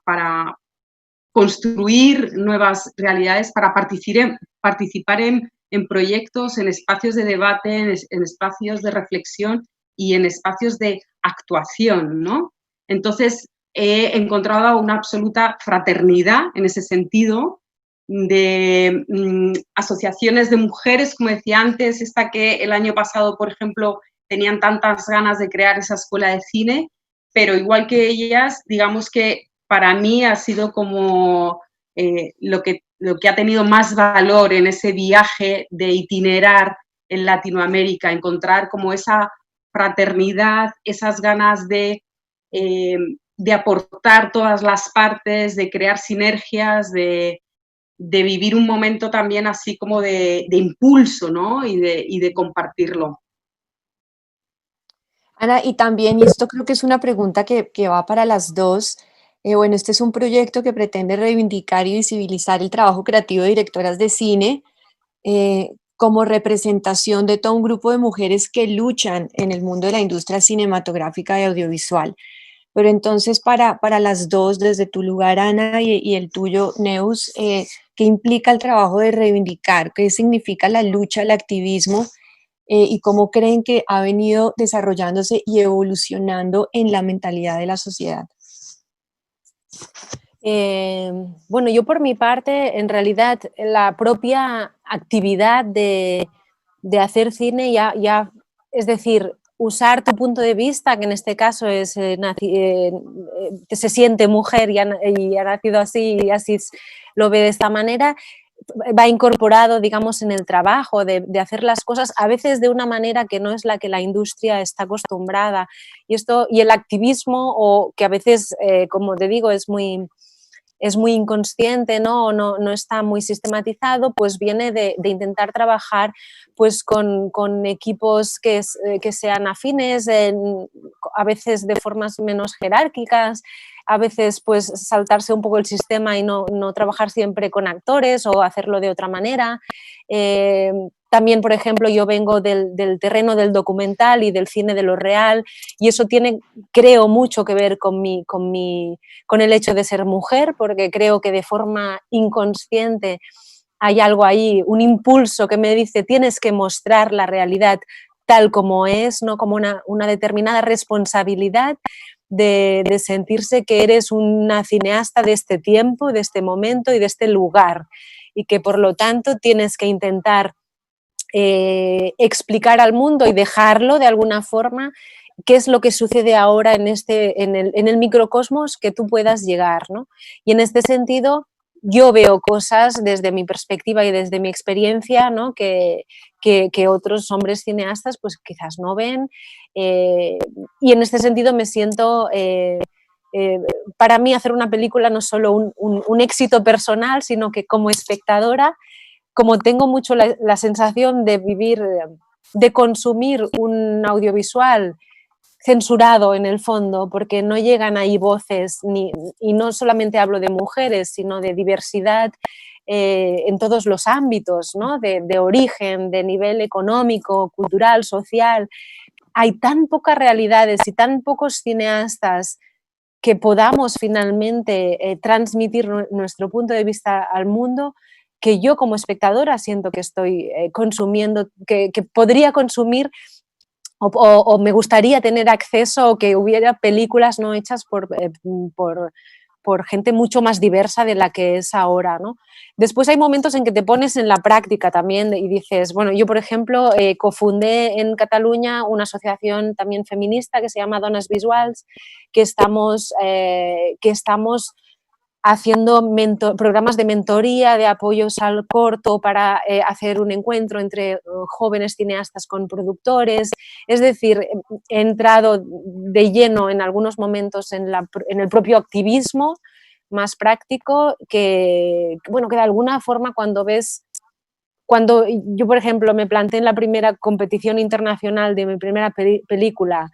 construir nuevas realidades, para participar en proyectos, en espacios de debate, en espacios de reflexión y en espacios de actuación, ¿no? Entonces, he encontrado una absoluta fraternidad en ese sentido, de asociaciones de mujeres, como decía antes, esta que el año pasado, por ejemplo, tenían tantas ganas de crear esa escuela de cine, pero igual que ellas, digamos que para mí ha sido como lo que ha tenido más valor en ese viaje de itinerar en Latinoamérica, encontrar como esa fraternidad, esas ganas de aportar todas las partes, de crear sinergias, de vivir un momento también así como de impulso, ¿no? Y de compartirlo. Ana, y también, y esto creo que es una pregunta que va para las dos, bueno, este es un proyecto que pretende reivindicar y visibilizar el trabajo creativo de directoras de cine como representación de todo un grupo de mujeres que luchan en el mundo de la industria cinematográfica y audiovisual. Pero entonces, para las dos, desde tu lugar, Ana, y el tuyo, Neus, ¿qué implica el trabajo de reivindicar? ¿Qué significa la lucha, el activismo? ¿Y cómo creen que ha venido desarrollándose y evolucionando en la mentalidad de la sociedad? Bueno, yo por mi parte, en realidad, la propia actividad de hacer cine es decir, usar tu punto de vista, que en este caso es se siente mujer y ha nacido así y así lo ve de esta manera, va incorporado, digamos, en el trabajo de hacer las cosas, a veces de una manera que no es la que la industria está acostumbrada. Y el activismo, o que a veces, como te digo, es muy inconsciente, ¿no? No está muy sistematizado, pues viene de intentar trabajar pues con equipos que sean afines, a veces de formas menos jerárquicas, a veces pues saltarse un poco el sistema y no trabajar siempre con actores o hacerlo de otra manera. También, por ejemplo, yo vengo del terreno del documental y del cine de lo real, y eso tiene, creo, mucho que ver con el hecho de ser mujer, porque creo que de forma inconsciente hay algo ahí, un impulso que me dice tienes que mostrar la realidad tal como es, ¿no? Como una determinada responsabilidad de sentirse que eres una cineasta de este tiempo, de este momento y de este lugar, y que por lo tanto tienes que intentar explicar al mundo y dejarlo de alguna forma qué es lo que sucede ahora en el microcosmos que tú puedas llegar, ¿no? Y en este sentido yo veo cosas desde mi perspectiva y desde mi experiencia, ¿no? que otros hombres cineastas pues quizás no ven, y en este sentido me siento... para mí hacer una película no es solo un éxito personal, sino que como espectadora, como tengo mucho la sensación de vivir, de consumir un audiovisual censurado en el fondo, porque no llegan ahí voces, y no solamente hablo de mujeres, sino de diversidad en todos los ámbitos, ¿no? de origen, de nivel económico, cultural, social. Hay tan pocas realidades y tan pocos cineastas que podamos finalmente transmitir nuestro punto de vista al mundo, que yo como espectadora siento que estoy consumiendo, que podría consumir o me gustaría tener acceso, o que hubiera películas no hechas por gente mucho más diversa de la que es ahora, ¿no? Después hay momentos en que te pones en la práctica también y dices, bueno, yo por ejemplo cofundé en Cataluña una asociación también feminista que se llama Dones Visuals, que estamos haciendo programas de mentoría, de apoyos al corto para hacer un encuentro entre jóvenes cineastas con productores. Es decir, he entrado de lleno en algunos momentos en el propio activismo más práctico, que de alguna forma cuando yo, por ejemplo, me planté en la primera competición internacional de mi primera película,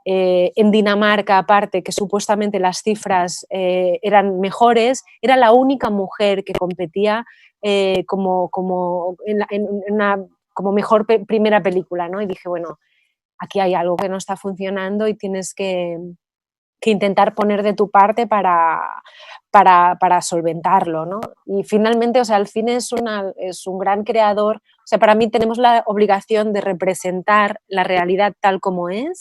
en Dinamarca, aparte, que supuestamente las cifras eran mejores, era la única mujer que competía como mejor primera película, ¿no? Y dije, bueno, aquí hay algo que no está funcionando y tienes que intentar poner de tu parte para solventarlo, ¿no? Y finalmente, o sea, el cine es un gran creador. O sea, para mí tenemos la obligación de representar la realidad tal como es.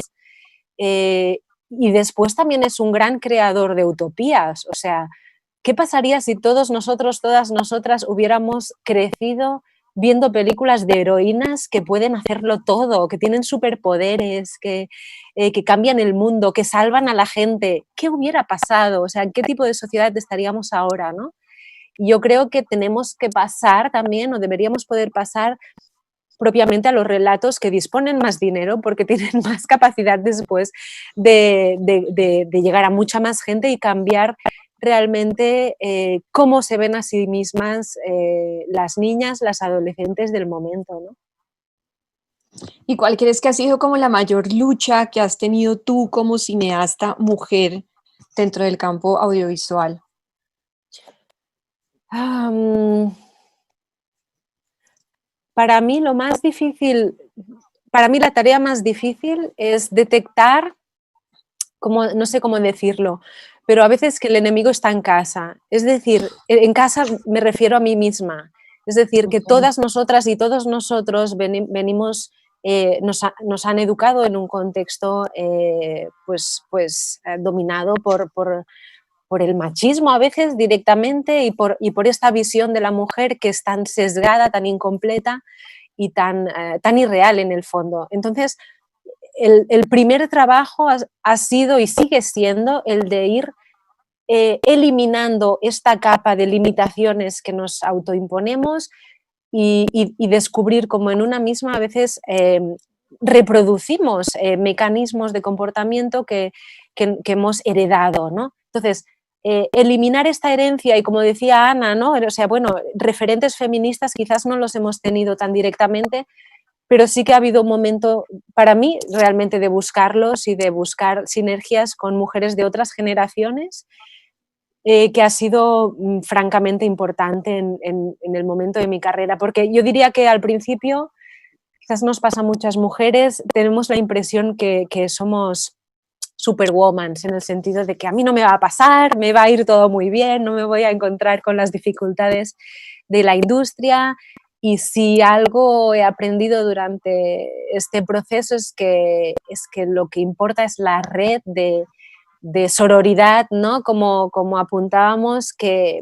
Y después también es un gran creador de utopías. O sea, ¿qué pasaría si todos nosotros, todas nosotras hubiéramos crecido viendo películas de heroínas que pueden hacerlo todo, que tienen superpoderes, que cambian el mundo, que salvan a la gente. ¿Qué hubiera pasado? O sea, ¿en qué tipo de sociedad estaríamos ahora, no? Y yo creo que tenemos que pasar también, o deberíamos poder pasar propiamente a los relatos que disponen más dinero porque tienen más capacidad después de llegar a mucha más gente y cambiar realmente cómo se ven a sí mismas las niñas, las adolescentes del momento, ¿no? ¿Y cuál crees que ha sido como la mayor lucha que has tenido tú como cineasta mujer dentro del campo audiovisual? Para mí lo más difícil, para mí la tarea más difícil es detectar, no sé cómo decirlo, pero a veces que el enemigo está en casa. Es decir, en casa me refiero a mí misma. Es decir, que todas nosotras y todos nosotros venimos, nos han educado en un contexto dominado por el machismo a veces directamente y por esta visión de la mujer que es tan sesgada, tan incompleta y tan irreal en el fondo. Entonces, el primer trabajo ha sido y sigue siendo el de ir eliminando esta capa de limitaciones que nos autoimponemos y descubrir cómo en una misma a veces reproducimos mecanismos de comportamiento que hemos heredado, ¿no? Entonces, eliminar esta herencia y, como decía Ana, ¿no? O sea, bueno, referentes feministas quizás no los hemos tenido tan directamente, pero sí que ha habido un momento para mí realmente de buscarlos y de buscar sinergias con mujeres de otras generaciones, que ha sido francamente importante en el momento de mi carrera, porque yo diría que al principio, quizás nos pasa a muchas mujeres, tenemos la impresión que somos superwoman, en el sentido de que a mí no me va a pasar, me va a ir todo muy bien, no me voy a encontrar con las dificultades de la industria. Y si algo he aprendido durante este proceso es que lo que importa es la red de sororidad, ¿no? Como apuntábamos, que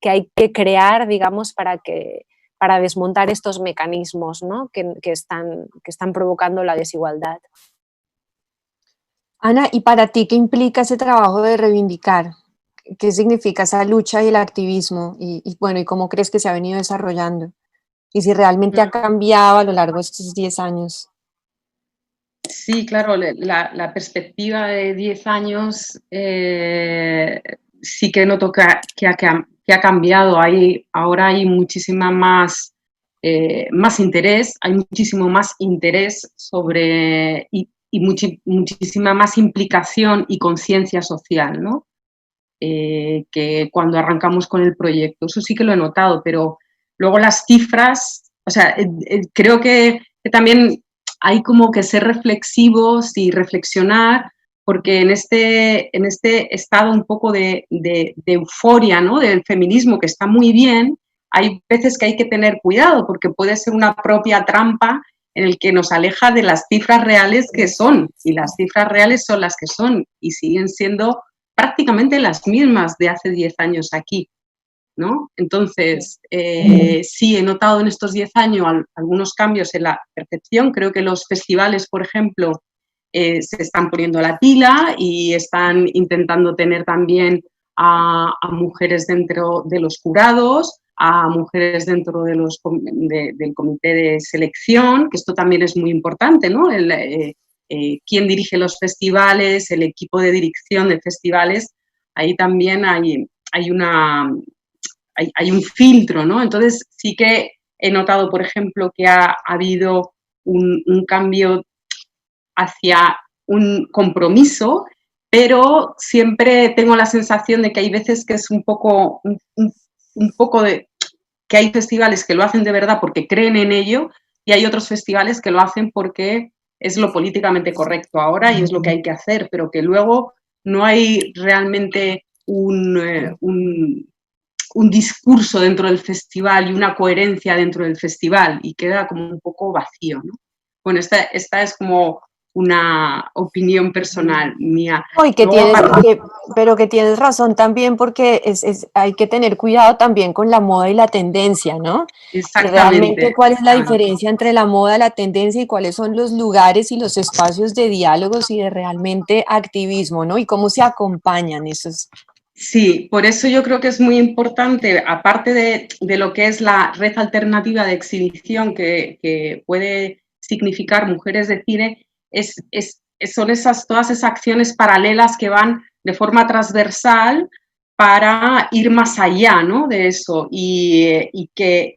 hay que crear, digamos, para desmontar estos mecanismos, ¿no? que están provocando la desigualdad. Ana, ¿y para ti qué implica ese trabajo de reivindicar? ¿Qué significa esa lucha y el activismo? Y bueno, ¿y cómo crees que se ha venido desarrollando? Y si realmente ha cambiado a lo largo de estos 10 años. Sí, claro, la perspectiva de 10 años sí que noto que ha cambiado. Ahora hay muchísima más interés, hay muchísimo más interés sobre y muchísima más implicación y conciencia social, ¿no? Que cuando arrancamos con el proyecto. Eso sí que lo he notado, pero luego las cifras, o sea, creo que también hay como que ser reflexivos y reflexionar, porque en este estado un poco de euforia, ¿no? Del feminismo, que está muy bien, hay veces que hay que tener cuidado, porque puede ser una propia trampa en el que nos aleja de las cifras reales que son, y las cifras reales son las que son, y siguen siendo prácticamente las mismas de hace 10 años aquí, ¿no? Entonces, sí he notado en estos 10 años algunos cambios en la percepción. Creo que los festivales, por ejemplo, se están poniendo la pila y están intentando tener también a mujeres dentro de los jurados, a mujeres dentro de del comité de selección, que esto también es muy importante, ¿no? Quién dirige los festivales, el equipo de dirección de festivales, ahí también hay un filtro, ¿no? Entonces sí que he notado, por ejemplo, que ha habido un cambio hacia un compromiso, pero siempre tengo la sensación de que hay veces que es un poco de que hay festivales que lo hacen de verdad porque creen en ello y hay otros festivales que lo hacen porque es lo políticamente correcto ahora y es lo que hay que hacer, pero que luego no hay realmente un discurso dentro del festival y una coherencia dentro del festival y queda como un poco vacío, ¿no? Bueno, esta es como una opinión personal mía. Y pero que tienes razón también, porque hay que tener cuidado también con la moda y la tendencia, ¿no? Exactamente. Realmente, ¿cuál es la diferencia entre la moda, la tendencia y cuáles son los lugares y los espacios de diálogos y de realmente activismo, ¿no? Y cómo se acompañan esos. Sí, por eso yo creo que es muy importante, aparte de lo que es la red alternativa de exhibición que puede significar Mujeres de Cine, son todas esas acciones paralelas que van de forma transversal para ir más allá, ¿no?, de eso. Y que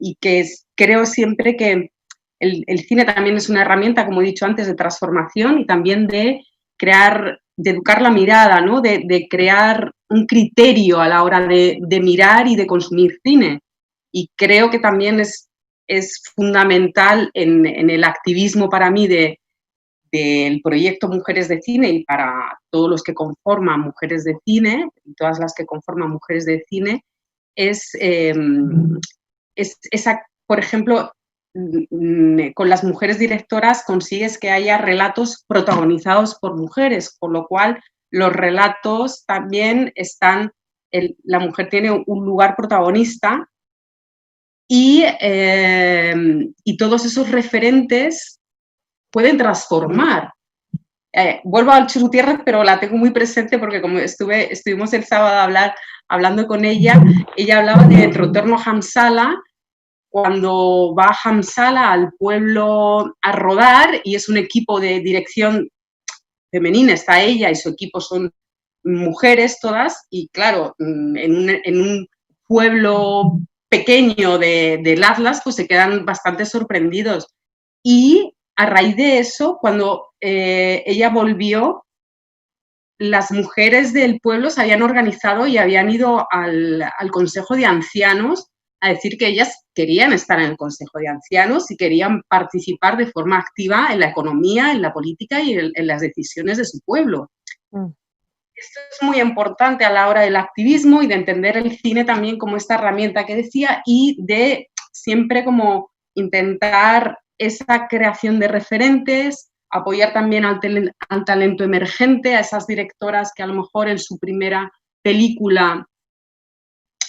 creo siempre que el cine también es una herramienta, como he dicho antes, de transformación y también de crear, de educar la mirada, ¿no?, de crear un criterio a la hora de mirar y de consumir cine. Y creo que también es fundamental en el activismo para mí del proyecto Mujeres de Cine y para todos los que conforman Mujeres de Cine, y todas las que conforman Mujeres de Cine, es esa, por ejemplo, con las mujeres directoras consigues que haya relatos protagonizados por mujeres, con lo cual los relatos también están, la mujer tiene un lugar protagonista y todos esos referentes pueden transformar. Vuelvo al Chus Gutiérrez, pero la tengo muy presente porque como estuvimos el sábado hablando con ella hablaba de Retorno a Hamsala, cuando va a Hamsala al pueblo a rodar y es un equipo de dirección femenina, está ella y su equipo son mujeres todas y claro, en un pueblo pequeño del Atlas pues se quedan bastante sorprendidos y a raíz de eso, cuando ella volvió, las mujeres del pueblo se habían organizado y habían ido al Consejo de Ancianos a decir que ellas querían estar en el Consejo de Ancianos y querían participar de forma activa en la economía, en la política y en las decisiones de su pueblo. Esto es muy importante a la hora del activismo y de entender el cine también como esta herramienta que decía y de siempre como intentar esa creación de referentes, apoyar también al talento emergente, a esas directoras que a lo mejor en su primera película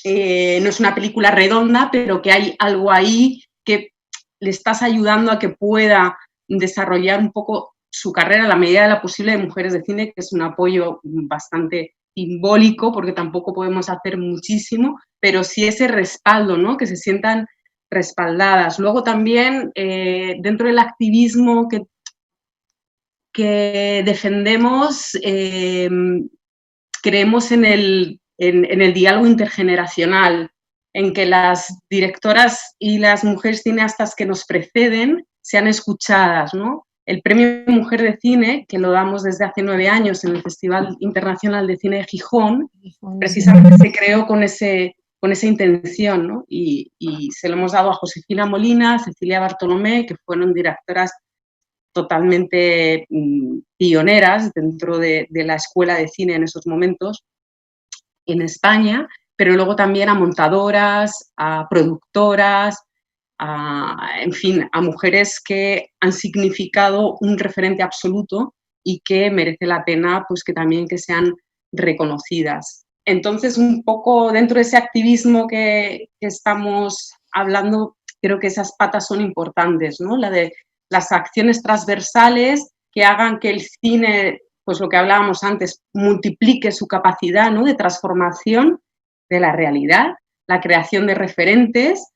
no es una película redonda, pero que hay algo ahí que le estás ayudando a que pueda desarrollar un poco su carrera a la medida de la posible de Mujeres de Cine, que es un apoyo bastante simbólico, porque tampoco podemos hacer muchísimo, pero sí ese respaldo, ¿no?, que se sientan respaldadas. Luego también, dentro del activismo que defendemos, creemos en el diálogo intergeneracional, en que las directoras y las mujeres cineastas que nos preceden sean escuchadas, ¿no? El Premio Mujer de Cine, que lo damos desde hace 9 años en el Festival Internacional de Cine de Gijón, precisamente se creó con esa intención, ¿no? Y se lo hemos dado a Josefina Molina, a Cecilia Bartolomé, que fueron directoras totalmente pioneras dentro de la escuela de cine en esos momentos en España, pero luego también a montadoras, a productoras, en fin, a mujeres que han significado un referente absoluto y que merece la pena pues, que también que sean reconocidas. Entonces, un poco dentro de ese activismo que estamos hablando, creo que esas patas son importantes, ¿no? La de las acciones transversales que hagan que el cine, pues lo que hablábamos antes, multiplique su capacidad, ¿no?, de transformación de la realidad, la creación de referentes,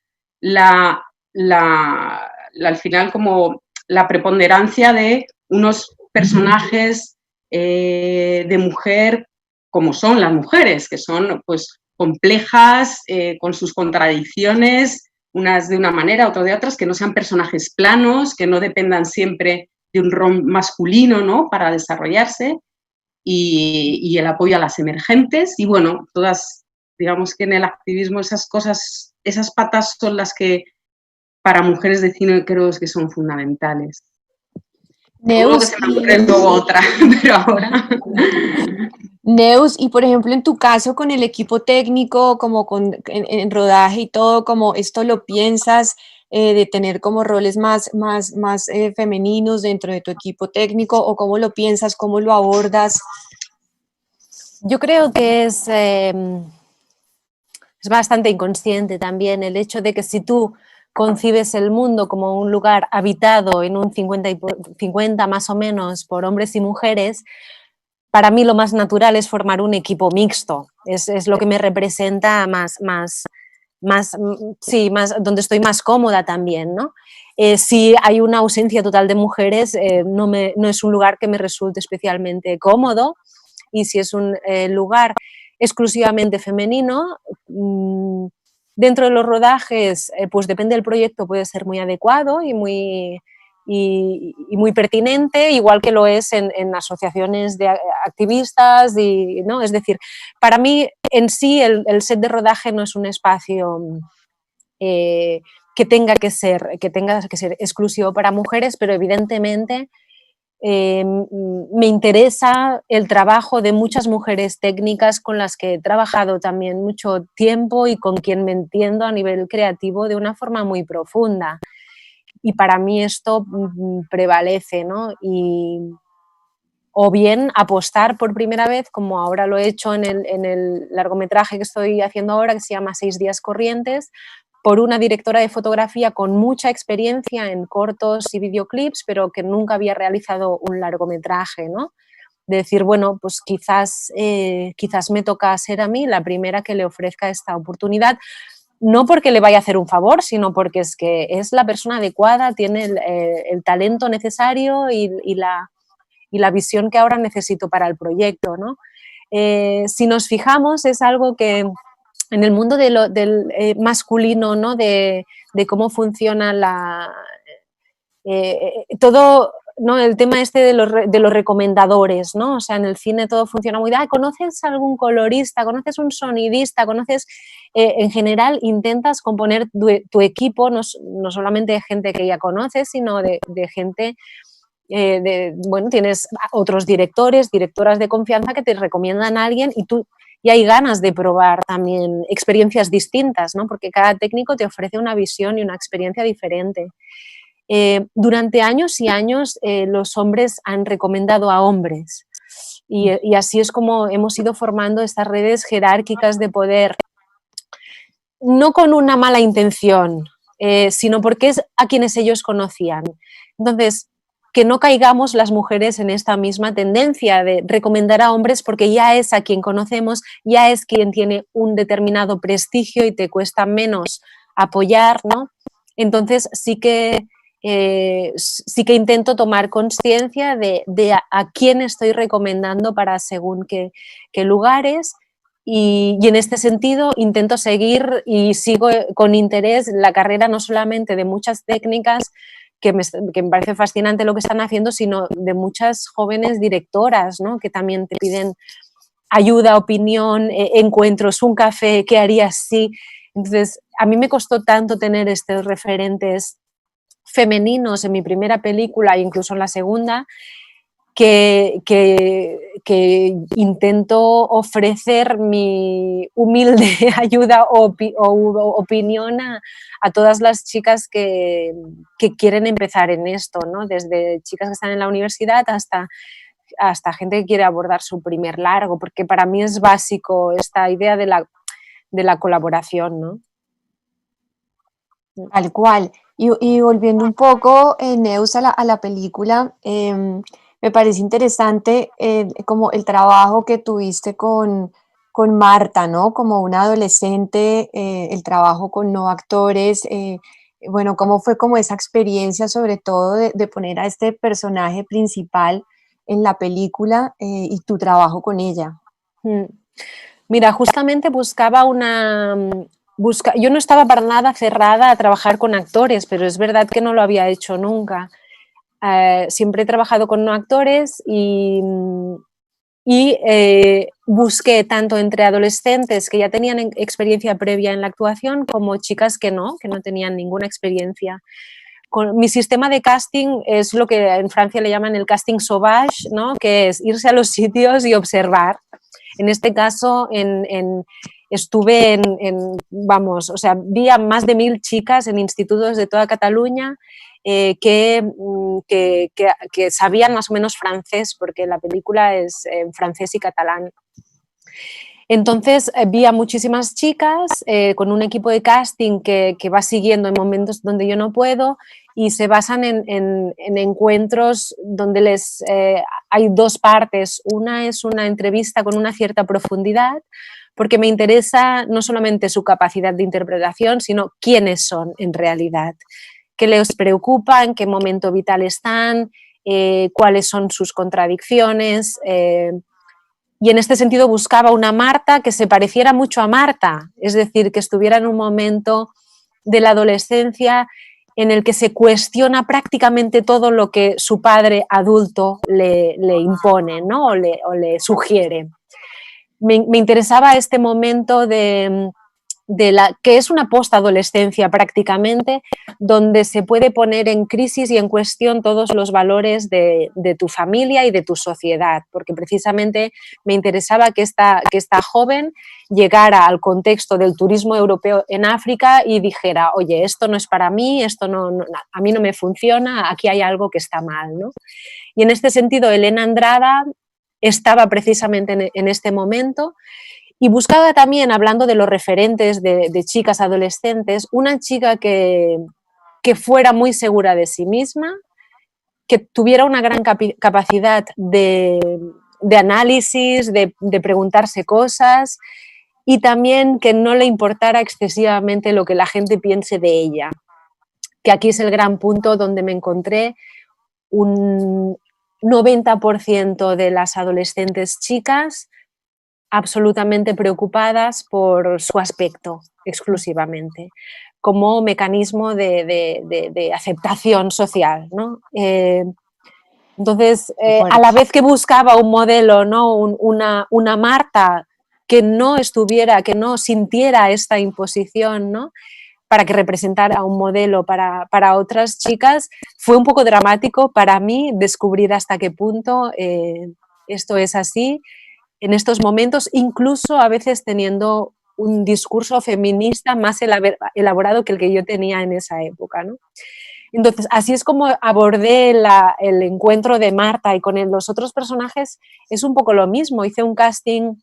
al final como la preponderancia de unos personajes de mujer como son las mujeres, que son pues complejas, con sus contradicciones, unas de una manera, otras de otras, que no sean personajes planos, que no dependan siempre de un rol masculino, ¿no?, para desarrollarse, y el apoyo a las emergentes. Y bueno, todas, digamos que en el activismo esas cosas, esas patas son las que para Mujeres de Cine creo que son fundamentales. Seguro que se me ocurre luego otra, pero ahora... Neus, y por ejemplo en tu caso con el equipo técnico, como en rodaje y todo, como esto lo piensas de tener como roles más femeninos dentro de tu equipo técnico, o cómo lo piensas, cómo lo abordas? Yo creo que es bastante inconsciente también el hecho de que si tú concibes el mundo como un lugar habitado en un 50 más o menos por hombres y mujeres, para mí lo más natural es formar un equipo mixto. Es lo que me representa donde estoy más cómoda también, ¿no? Si hay una ausencia total de mujeres, no es un lugar que me resulte especialmente cómodo, y si es un lugar exclusivamente femenino, dentro de los rodajes, pues depende del proyecto, puede ser muy adecuado y muy pertinente, igual que lo es en asociaciones de activistas, ¿no? Es decir, para mí en sí el set de rodaje no es un espacio que tenga que ser exclusivo para mujeres, pero evidentemente me interesa el trabajo de muchas mujeres técnicas con las que he trabajado también mucho tiempo y con quien me entiendo a nivel creativo de una forma muy profunda. Y para mí esto prevalece, ¿no? O bien apostar por primera vez, como ahora lo he hecho en el largometraje que estoy haciendo ahora, que se llama 6 días corrientes, por una directora de fotografía con mucha experiencia en cortos y videoclips, pero que nunca había realizado un largometraje, ¿no? De decir, bueno, pues quizás me toca ser a mí la primera que le ofrezca esta oportunidad, no porque le vaya a hacer un favor, sino porque es que es la persona adecuada, tiene el talento necesario y la visión que ahora necesito para el proyecto, ¿no? Si nos fijamos, es algo que en el mundo del masculino, ¿no? De cómo funciona todo, ¿no? El tema este de los recomendadores, ¿no? O sea, en el cine todo funciona muy bien. ¿Conoces algún colorista? ¿Conoces un sonidista? ¿Conoces? En general intentas componer tu equipo, no solamente de gente que ya conoces, sino de gente... bueno, tienes otros directores, directoras de confianza que te recomiendan a alguien y hay ganas de probar también experiencias distintas, ¿no? Porque cada técnico te ofrece una visión y una experiencia diferente. Durante años y años los hombres han recomendado a hombres y así es como hemos ido formando estas redes jerárquicas de poder, no con una mala intención, sino porque es a quienes ellos conocían. Entonces, que no caigamos las mujeres en esta misma tendencia de recomendar a hombres porque ya es a quien conocemos, ya es quien tiene un determinado prestigio y te cuesta menos apoyar, ¿no? Entonces sí que intento tomar conciencia de a quién estoy recomendando para según qué lugares. Y en este sentido intento seguir y sigo con interés la carrera no solamente de muchas técnicas que me parece fascinante lo que están haciendo, sino de muchas jóvenes directoras, ¿no? Que también te piden ayuda, opinión, encuentros, un café, ¿qué harías si? Entonces, a mí me costó tanto tener estos referentes femeninos en mi primera película e incluso en la segunda, que intento ofrecer mi humilde ayuda o opinión a todas las chicas que quieren empezar en esto, ¿no? Desde chicas que están en la universidad hasta gente que quiere abordar su primer largo, porque para mí es básico esta idea de la colaboración, ¿no? Tal cual. Y volviendo un poco, Neus, a la película, me parece interesante como el trabajo que tuviste con Marta, ¿no? Como una adolescente, el trabajo con no actores, bueno, ¿cómo fue como esa experiencia, sobre todo de poner a este personaje principal en la película y tu trabajo con ella? Mira, justamente yo no estaba para nada cerrada a trabajar con actores, pero es verdad que no lo había hecho nunca. Siempre he trabajado con no actores y busqué tanto entre adolescentes que ya tenían experiencia previa en la actuación como chicas que no tenían ninguna experiencia. Mi sistema de casting es lo que en Francia le llaman el casting sauvage, ¿no? Que es irse a los sitios y observar. En este caso, en estuve vamos, o sea, vi a más de 1000 chicas en institutos de toda Cataluña que sabían más o menos francés, porque la película es en francés y catalán. Entonces vi a muchísimas chicas con un equipo de casting que va siguiendo en momentos donde yo no puedo, y se basan en encuentros donde hay dos partes. Una es una entrevista con una cierta profundidad, porque me interesa no solamente su capacidad de interpretación, sino quiénes son en realidad, qué les preocupa, en qué momento vital están, cuáles son sus contradicciones. Y en este sentido buscaba una Marta que se pareciera mucho a Marta, es decir, que estuviera en un momento de la adolescencia en el que se cuestiona prácticamente todo lo que su padre adulto le impone, ¿no? o le sugiere. Me interesaba este momento que es una postadolescencia prácticamente, donde se puede poner en crisis y en cuestión todos los valores de tu familia y de tu sociedad, porque precisamente me interesaba que esta joven llegara al contexto del turismo europeo en África y dijera, oye, esto no es para mí, esto a mí no me funciona, aquí hay algo que está mal, ¿no? Y en este sentido, Elena Andrada estaba precisamente en este momento. Y buscaba también, hablando de los referentes de chicas adolescentes, una chica que fuera muy segura de sí misma, que tuviera una gran capacidad de análisis, de preguntarse cosas, y también que no le importara excesivamente lo que la gente piense de ella. Que aquí es el gran punto donde me encontré. Un 90% de las adolescentes chicas absolutamente preocupadas por su aspecto exclusivamente, como mecanismo de aceptación social, ¿no? Entonces, a la vez que buscaba un modelo, ¿no? una Marta que no estuviera, que no sintiera esta imposición, ¿no? Para que representara un modelo para otras chicas, fue un poco dramático para mí descubrir hasta qué punto esto es así en estos momentos, incluso a veces teniendo un discurso feminista más elaborado que el que yo tenía en esa época, ¿no? Entonces, así es como abordé el encuentro de Marta, y con los otros personajes es un poco lo mismo. Hice un casting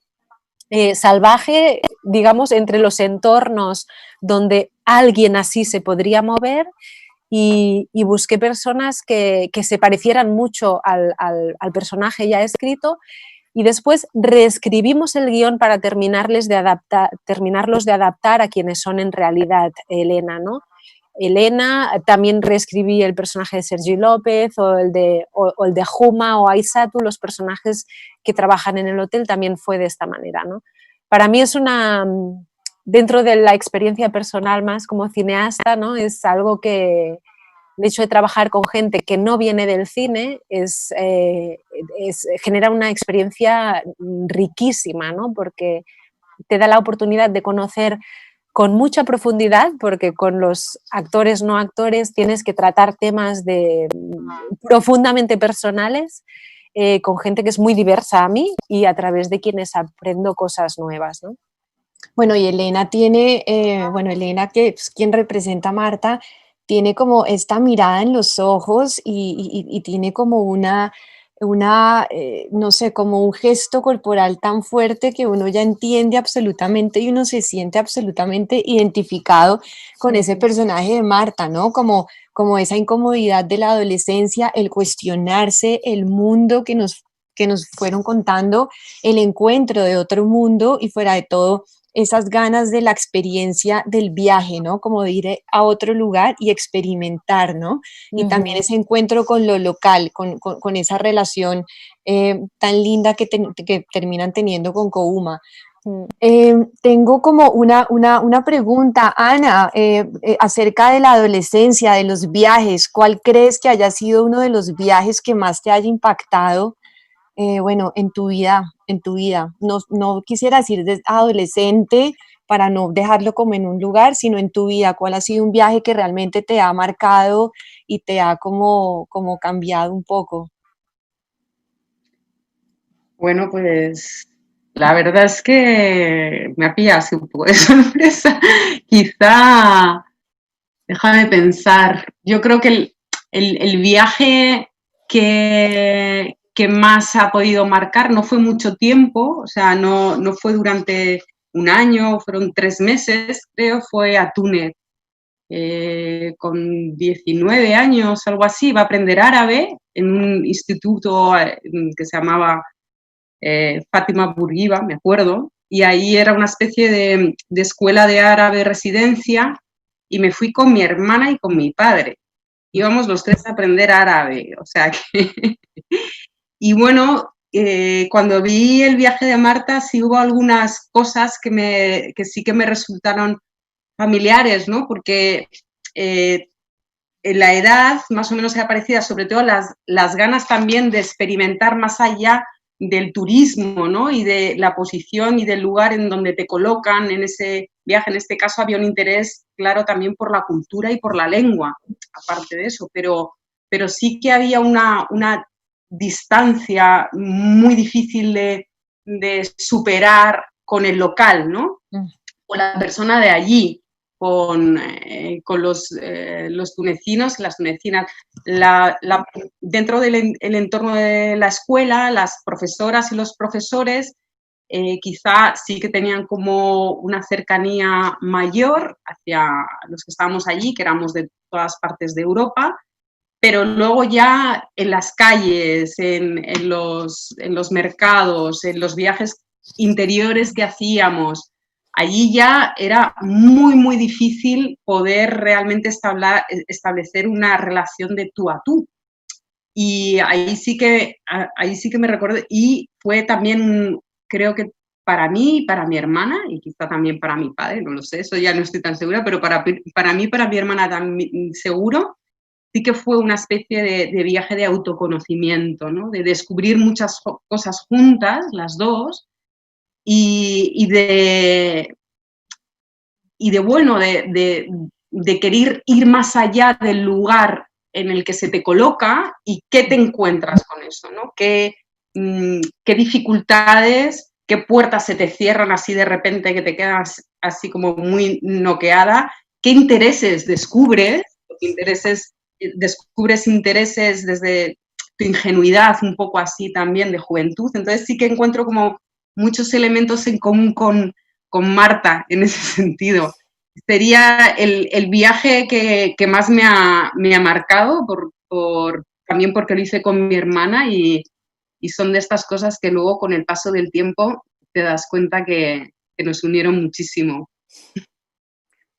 salvaje, digamos, entre los entornos donde alguien así se podría mover, y busqué personas que se parecieran mucho al personaje ya escrito. Y después reescribimos el guión para terminarlos de adaptar a quienes son en realidad Elena, ¿no? Elena, también reescribí el personaje de Sergi López o el de Juma o Aisatu, los personajes que trabajan en el hotel, también fue de esta manera, ¿no? Para mí es dentro de la experiencia personal más como cineasta, ¿no? Es algo que, el hecho de trabajar con gente que no viene del cine genera una experiencia riquísima, ¿no? Porque te da la oportunidad de conocer con mucha profundidad, porque con los actores no actores tienes que tratar temas profundamente personales, con gente que es muy diversa a mí y a través de quienes aprendo cosas nuevas, ¿no? Bueno, y Elena Elena, que es quien representa a Marta, tiene como esta mirada en los ojos y tiene como no sé, como un gesto corporal tan fuerte que uno ya entiende absolutamente y uno se siente absolutamente identificado con ese personaje de Marta, ¿no? Como esa incomodidad de la adolescencia, el cuestionarse el mundo que nos fueron contando, el encuentro de otro mundo y fuera de todo esas ganas de la experiencia del viaje, ¿no? Como de ir a otro lugar y experimentar, ¿no? Y también ese encuentro con lo local, con esa relación tan linda que terminan teniendo con Kouma. Tengo como una pregunta, Ana, acerca de la adolescencia, de los viajes. ¿Cuál crees que haya sido uno de los viajes que más te haya impactado? Bueno, en tu vida, no quisiera decir de adolescente para no dejarlo como en un lugar, sino en tu vida, ¿cuál ha sido un viaje que realmente te ha marcado y te ha como cambiado un poco? Bueno, pues La verdad es que me ha pillado así un poco de sorpresa. Quizá, déjame pensar, yo creo que el viaje que más ha podido marcar no fue mucho tiempo, o sea, no fue durante un año, fueron 3 meses, creo, fue a Túnez. Con 19 años, algo así, iba a aprender árabe en un instituto que se llamaba Fátima Bourguiba, me acuerdo, y ahí era una especie de escuela de árabe residencia, y me fui con mi hermana y con mi padre. Íbamos los tres a aprender árabe, o sea que... Y bueno, cuando vi el viaje de Marta, sí hubo algunas cosas que sí que me resultaron familiares, ¿no? Porque en la edad más o menos era parecida, sobre todo las ganas también de experimentar más allá del turismo, ¿no? Y de la posición y del lugar en donde te colocan en ese viaje. En este caso había un interés, claro, también por la cultura y por la lengua, aparte de eso, pero sí que había una distancia muy difícil de superar con el local, ¿no? O la persona de allí, con los tunecinos, las tunecinas. Dentro del entorno de la escuela, las profesoras y los profesores quizá sí que tenían como una cercanía mayor hacia los que estábamos allí, que éramos de todas partes de Europa, pero luego ya en las calles, en los mercados, en los viajes interiores que hacíamos, allí ya era muy, muy difícil poder realmente establecer una relación de tú a tú. Y ahí sí que me recuerdo, y fue también, creo que para mí y para mi hermana, y quizá también para mi padre, no lo sé, eso ya no estoy tan segura, pero para mí y para mi hermana también seguro, sí que fue una especie de viaje de autoconocimiento, ¿no? De descubrir muchas cosas juntas, las dos, y bueno, de querer ir más allá del lugar en el que se te coloca y qué te encuentras con eso, ¿no? Qué dificultades, qué puertas se te cierran así de repente que te quedas así como muy noqueada, qué intereses descubres intereses desde tu ingenuidad, un poco así también de juventud. Entonces sí que encuentro como muchos elementos en común con Marta en ese sentido. Sería el viaje que más me ha marcado, también porque lo hice con mi hermana, y son de estas cosas que luego con el paso del tiempo te das cuenta que nos unieron muchísimo.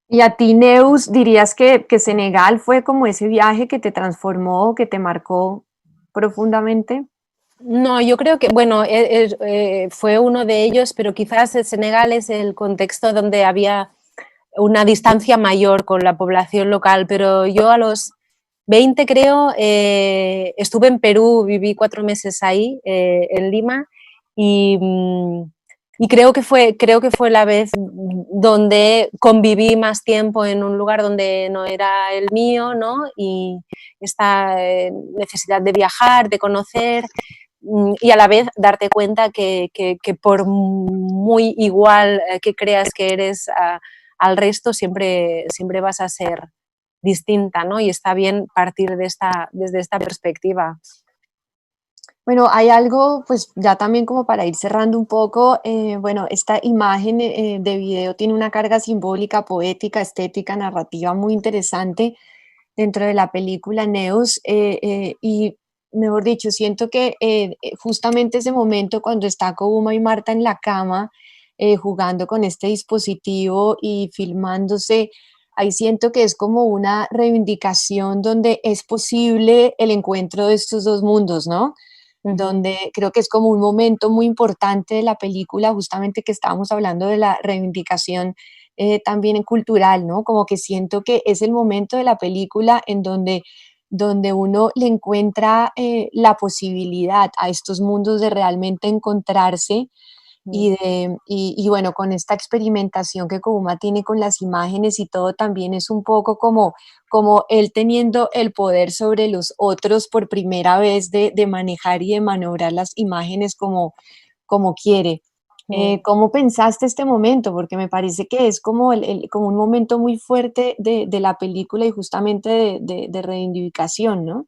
Y a ti, Neus, ¿dirías que Senegal fue como ese viaje que te transformó, que te marcó profundamente? No, yo creo que, bueno, fue uno de ellos, pero quizás el Senegal es el contexto donde había una distancia mayor con la población local, pero yo a los 20 creo estuve en Perú, viví 4 meses ahí, en Lima, y creo que fue la vez donde conviví más tiempo en un lugar donde no era el mío, ¿no? Y esta necesidad de viajar, de conocer, y a la vez darte cuenta que por muy igual que creas que eres al resto, siempre vas a ser distinta, ¿no? Y está bien partir desde esta perspectiva. Bueno, hay algo, pues ya también como para ir cerrando un poco, bueno, esta imagen de video tiene una carga simbólica, poética, estética, narrativa muy interesante dentro de la película Neus, y mejor dicho, siento que justamente ese momento cuando está Kouma y Marta en la cama jugando con este dispositivo y filmándose, ahí siento que es como una reivindicación donde es posible el encuentro de estos dos mundos, ¿no? Donde creo que es como un momento muy importante de la película, justamente que estábamos hablando de la reivindicación también cultural, ¿no? Como que siento que es el momento de la película en donde uno le encuentra la posibilidad a estos mundos de realmente encontrarse y bueno, con esta experimentación que Kouma tiene con las imágenes y todo, también es un poco como él teniendo el poder sobre los otros por primera vez de manejar y de maniobrar las imágenes como quiere. ¿Cómo pensaste este momento? Porque me parece que es como, como un momento muy fuerte de la película y justamente de reivindicación, ¿no?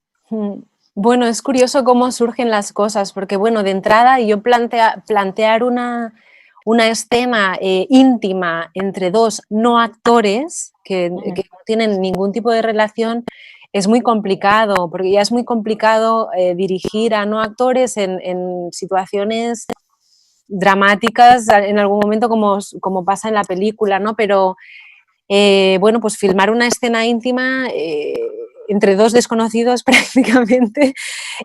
Bueno, es curioso cómo surgen las cosas, porque bueno, de entrada yo plantear una escena íntima entre dos no actores que no tienen ningún tipo de relación es muy complicado, porque ya es muy complicado dirigir a no actores en situaciones dramáticas en algún momento como pasa en la película, ¿no? Pero bueno, pues filmar una escena íntima entre dos desconocidos prácticamente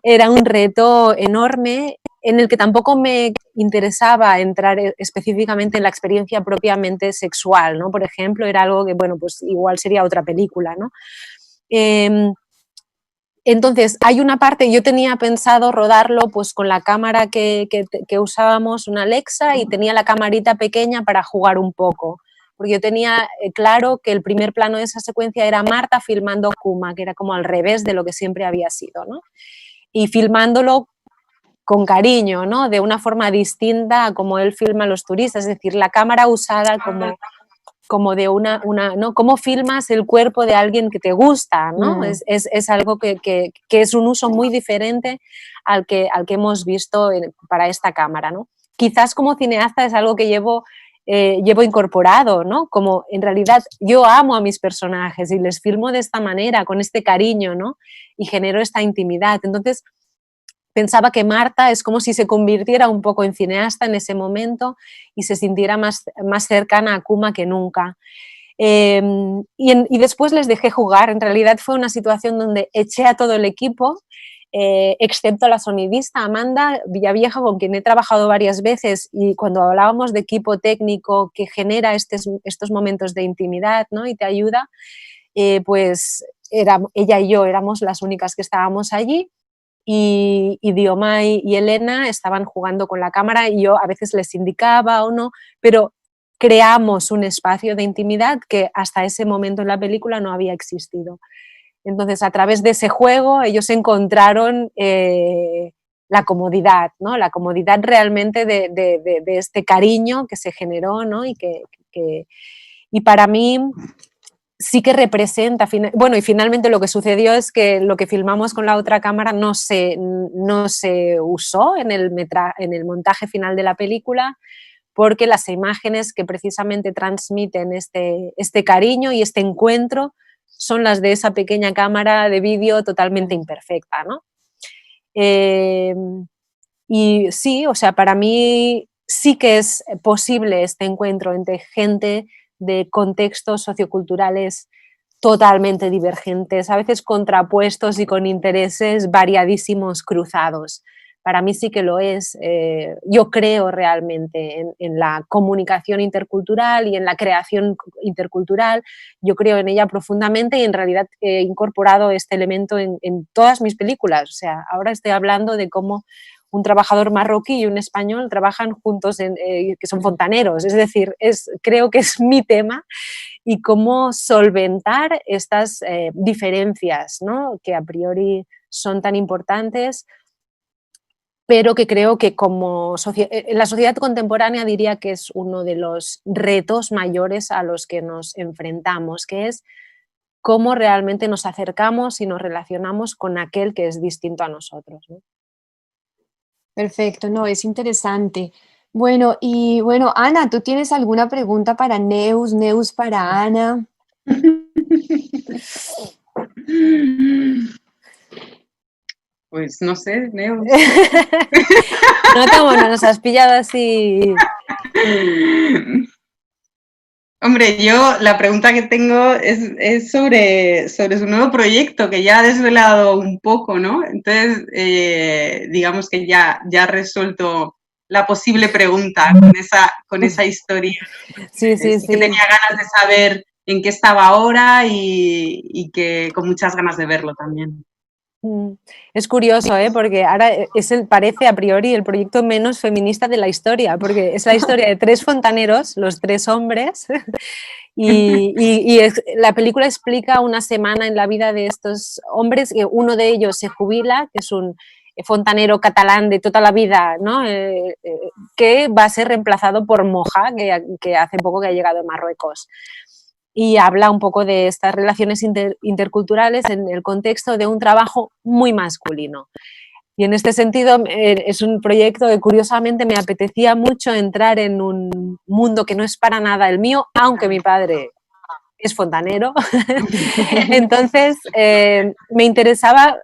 era un reto enorme en el que tampoco me interesaba entrar específicamente en la experiencia propiamente sexual, ¿no? Por ejemplo, era algo que, bueno, pues igual sería otra película, ¿no? Entonces, hay una parte, yo tenía pensado rodarlo pues con la cámara que usábamos, una Alexa, y tenía la camarita pequeña para jugar un poco, porque yo tenía claro que el primer plano de esa secuencia era Marta filmando Kuma, que era como al revés de lo que siempre había sido, ¿no? Y filmándolo con cariño, ¿no? De una forma distinta a como él filma a los turistas, es decir, la cámara usada como de ¿no? ¿Cómo filmas el cuerpo de alguien que te gusta, ¿no? Es algo que es un uso muy diferente al que hemos visto para esta cámara, ¿no? Quizás como cineasta es algo que llevo incorporado, ¿no? Como en realidad yo amo a mis personajes y les filmo de esta manera, con este cariño, ¿no? Y genero esta intimidad. Entonces, pensaba que Marta es como si se convirtiera un poco en cineasta en ese momento y se sintiera más cercana a Kuma que nunca. Y después les dejé jugar. En realidad fue una situación donde eché a todo el equipo, excepto a la sonidista Amanda Villavieja, con quien he trabajado varias veces, y cuando hablábamos de equipo técnico que genera estos momentos de intimidad, ¿no? Y te ayuda, pues ella y yo éramos las únicas que estábamos allí. Y Diomaye y Elena estaban jugando con la cámara y yo a veces les indicaba o no, pero creamos un espacio de intimidad que hasta ese momento en la película no había existido. Entonces, a través de ese juego, ellos encontraron la comodidad, ¿no? La comodidad realmente de este cariño que se generó, ¿no? Y para mí sí que representa, bueno, y finalmente lo que sucedió es que lo que filmamos con la otra cámara no se usó en el montaje final de la película, porque las imágenes que precisamente transmiten este cariño y este encuentro son las de esa pequeña cámara de vídeo totalmente imperfecta, ¿no? Y sí, o sea, para mí sí que es posible este encuentro entre gente de contextos socioculturales totalmente divergentes, a veces contrapuestos y con intereses variadísimos cruzados. Para mí sí que lo es. Yo creo realmente en la comunicación intercultural y en la creación intercultural. Yo creo en ella profundamente y en realidad he incorporado este elemento en todas mis películas. O sea, ahora estoy hablando de cómo un trabajador marroquí y un español trabajan juntos, que son fontaneros. Es decir, creo que es mi tema, y cómo solventar estas diferencias, ¿no? Que a priori son tan importantes, pero que creo que en la sociedad contemporánea diría que es uno de los retos mayores a los que nos enfrentamos, que es cómo realmente nos acercamos y nos relacionamos con aquel que es distinto a nosotros, ¿no? Perfecto, no, es interesante. Bueno, y bueno, Ana, ¿tú tienes alguna pregunta para Neus, Neus para Ana? Pues no sé, Neus. No, nos has pillado así. Hombre, yo la pregunta que tengo es sobre su nuevo proyecto, que ya ha desvelado un poco, ¿no? Entonces, digamos que ya ha resuelto la posible pregunta con esa historia. Sí. Que tenía ganas de saber en qué estaba ahora y que con muchas ganas de verlo también. Es curioso, porque ahora parece a priori el proyecto menos feminista de la historia, porque es la historia de tres fontaneros, los tres hombres, y la película explica una semana en la vida de estos hombres. Uno de ellos se jubila, que es un fontanero catalán de toda la vida, ¿no? Que va a ser reemplazado por Moja, que hace poco que ha llegado de Marruecos. Y habla un poco de estas relaciones interculturales en el contexto de un trabajo muy masculino. Y en este sentido es un proyecto que curiosamente me apetecía mucho entrar en un mundo que no es para nada el mío, aunque mi padre es fontanero. Entonces me interesaba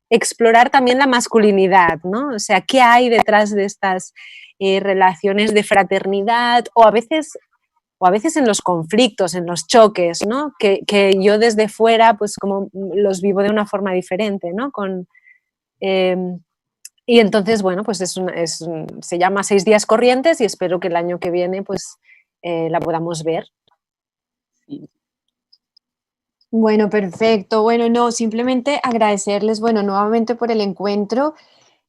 explorar también la masculinidad, ¿no? O sea, ¿qué hay detrás de estas relaciones de fraternidad o a veces en los conflictos, en los choques, ¿no? Que yo desde fuera pues como los vivo de una forma diferente, ¿no? Y entonces, bueno, pues se llama 6 días corrientes y espero que el año que viene pues la podamos ver. Bueno, perfecto. Bueno, no, simplemente agradecerles, bueno, nuevamente por el encuentro.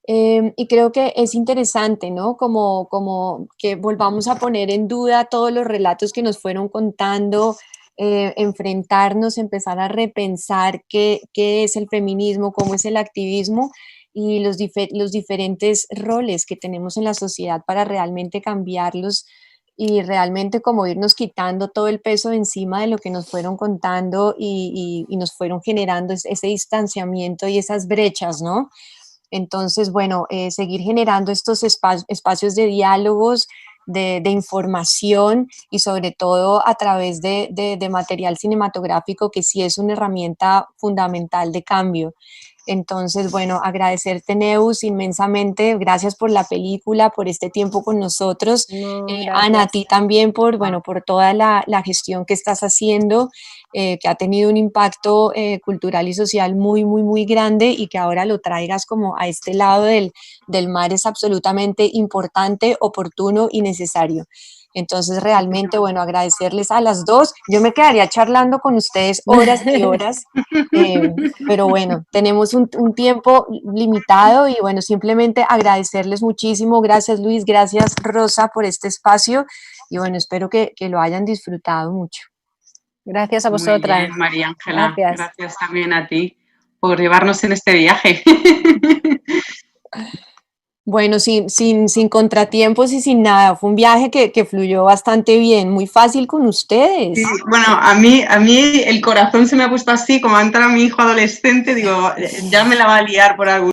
Y creo que es interesante, ¿no? Como que volvamos a poner en duda todos los relatos que nos fueron contando, enfrentarnos, empezar a repensar qué es el feminismo, cómo es el activismo y los diferentes roles que tenemos en la sociedad para realmente cambiarlos y realmente como irnos quitando todo el peso de encima de lo que nos fueron contando y nos fueron generando ese distanciamiento y esas brechas, ¿no? Entonces, bueno, seguir generando estos espacios de diálogos, de información y sobre todo a través de material cinematográfico que sí es una herramienta fundamental de cambio. Entonces, bueno, agradecerte, Neus, inmensamente. Gracias por la película, por este tiempo con nosotros. No, Ana, a ti también por toda la gestión que estás haciendo, que ha tenido un impacto cultural y social muy, muy, muy grande y que ahora lo traigas como a este lado del mar es absolutamente importante, oportuno y necesario. Entonces, realmente, bueno, agradecerles a las dos. Yo me quedaría charlando con ustedes horas y horas, pero bueno, tenemos un tiempo limitado y bueno, simplemente agradecerles muchísimo. Gracias, Luis, gracias, Rosa, por este espacio y bueno, espero que lo hayan disfrutado mucho. Gracias a vosotras. Muy bien, María Ángela. Gracias. Gracias también a ti por llevarnos en este viaje. Bueno, sin contratiempos y sin nada, fue un viaje que fluyó bastante bien, muy fácil con ustedes. Sí, bueno, a mí el corazón se me ha puesto así, como ha entrado mi hijo adolescente, digo, ya me la va a liar por algún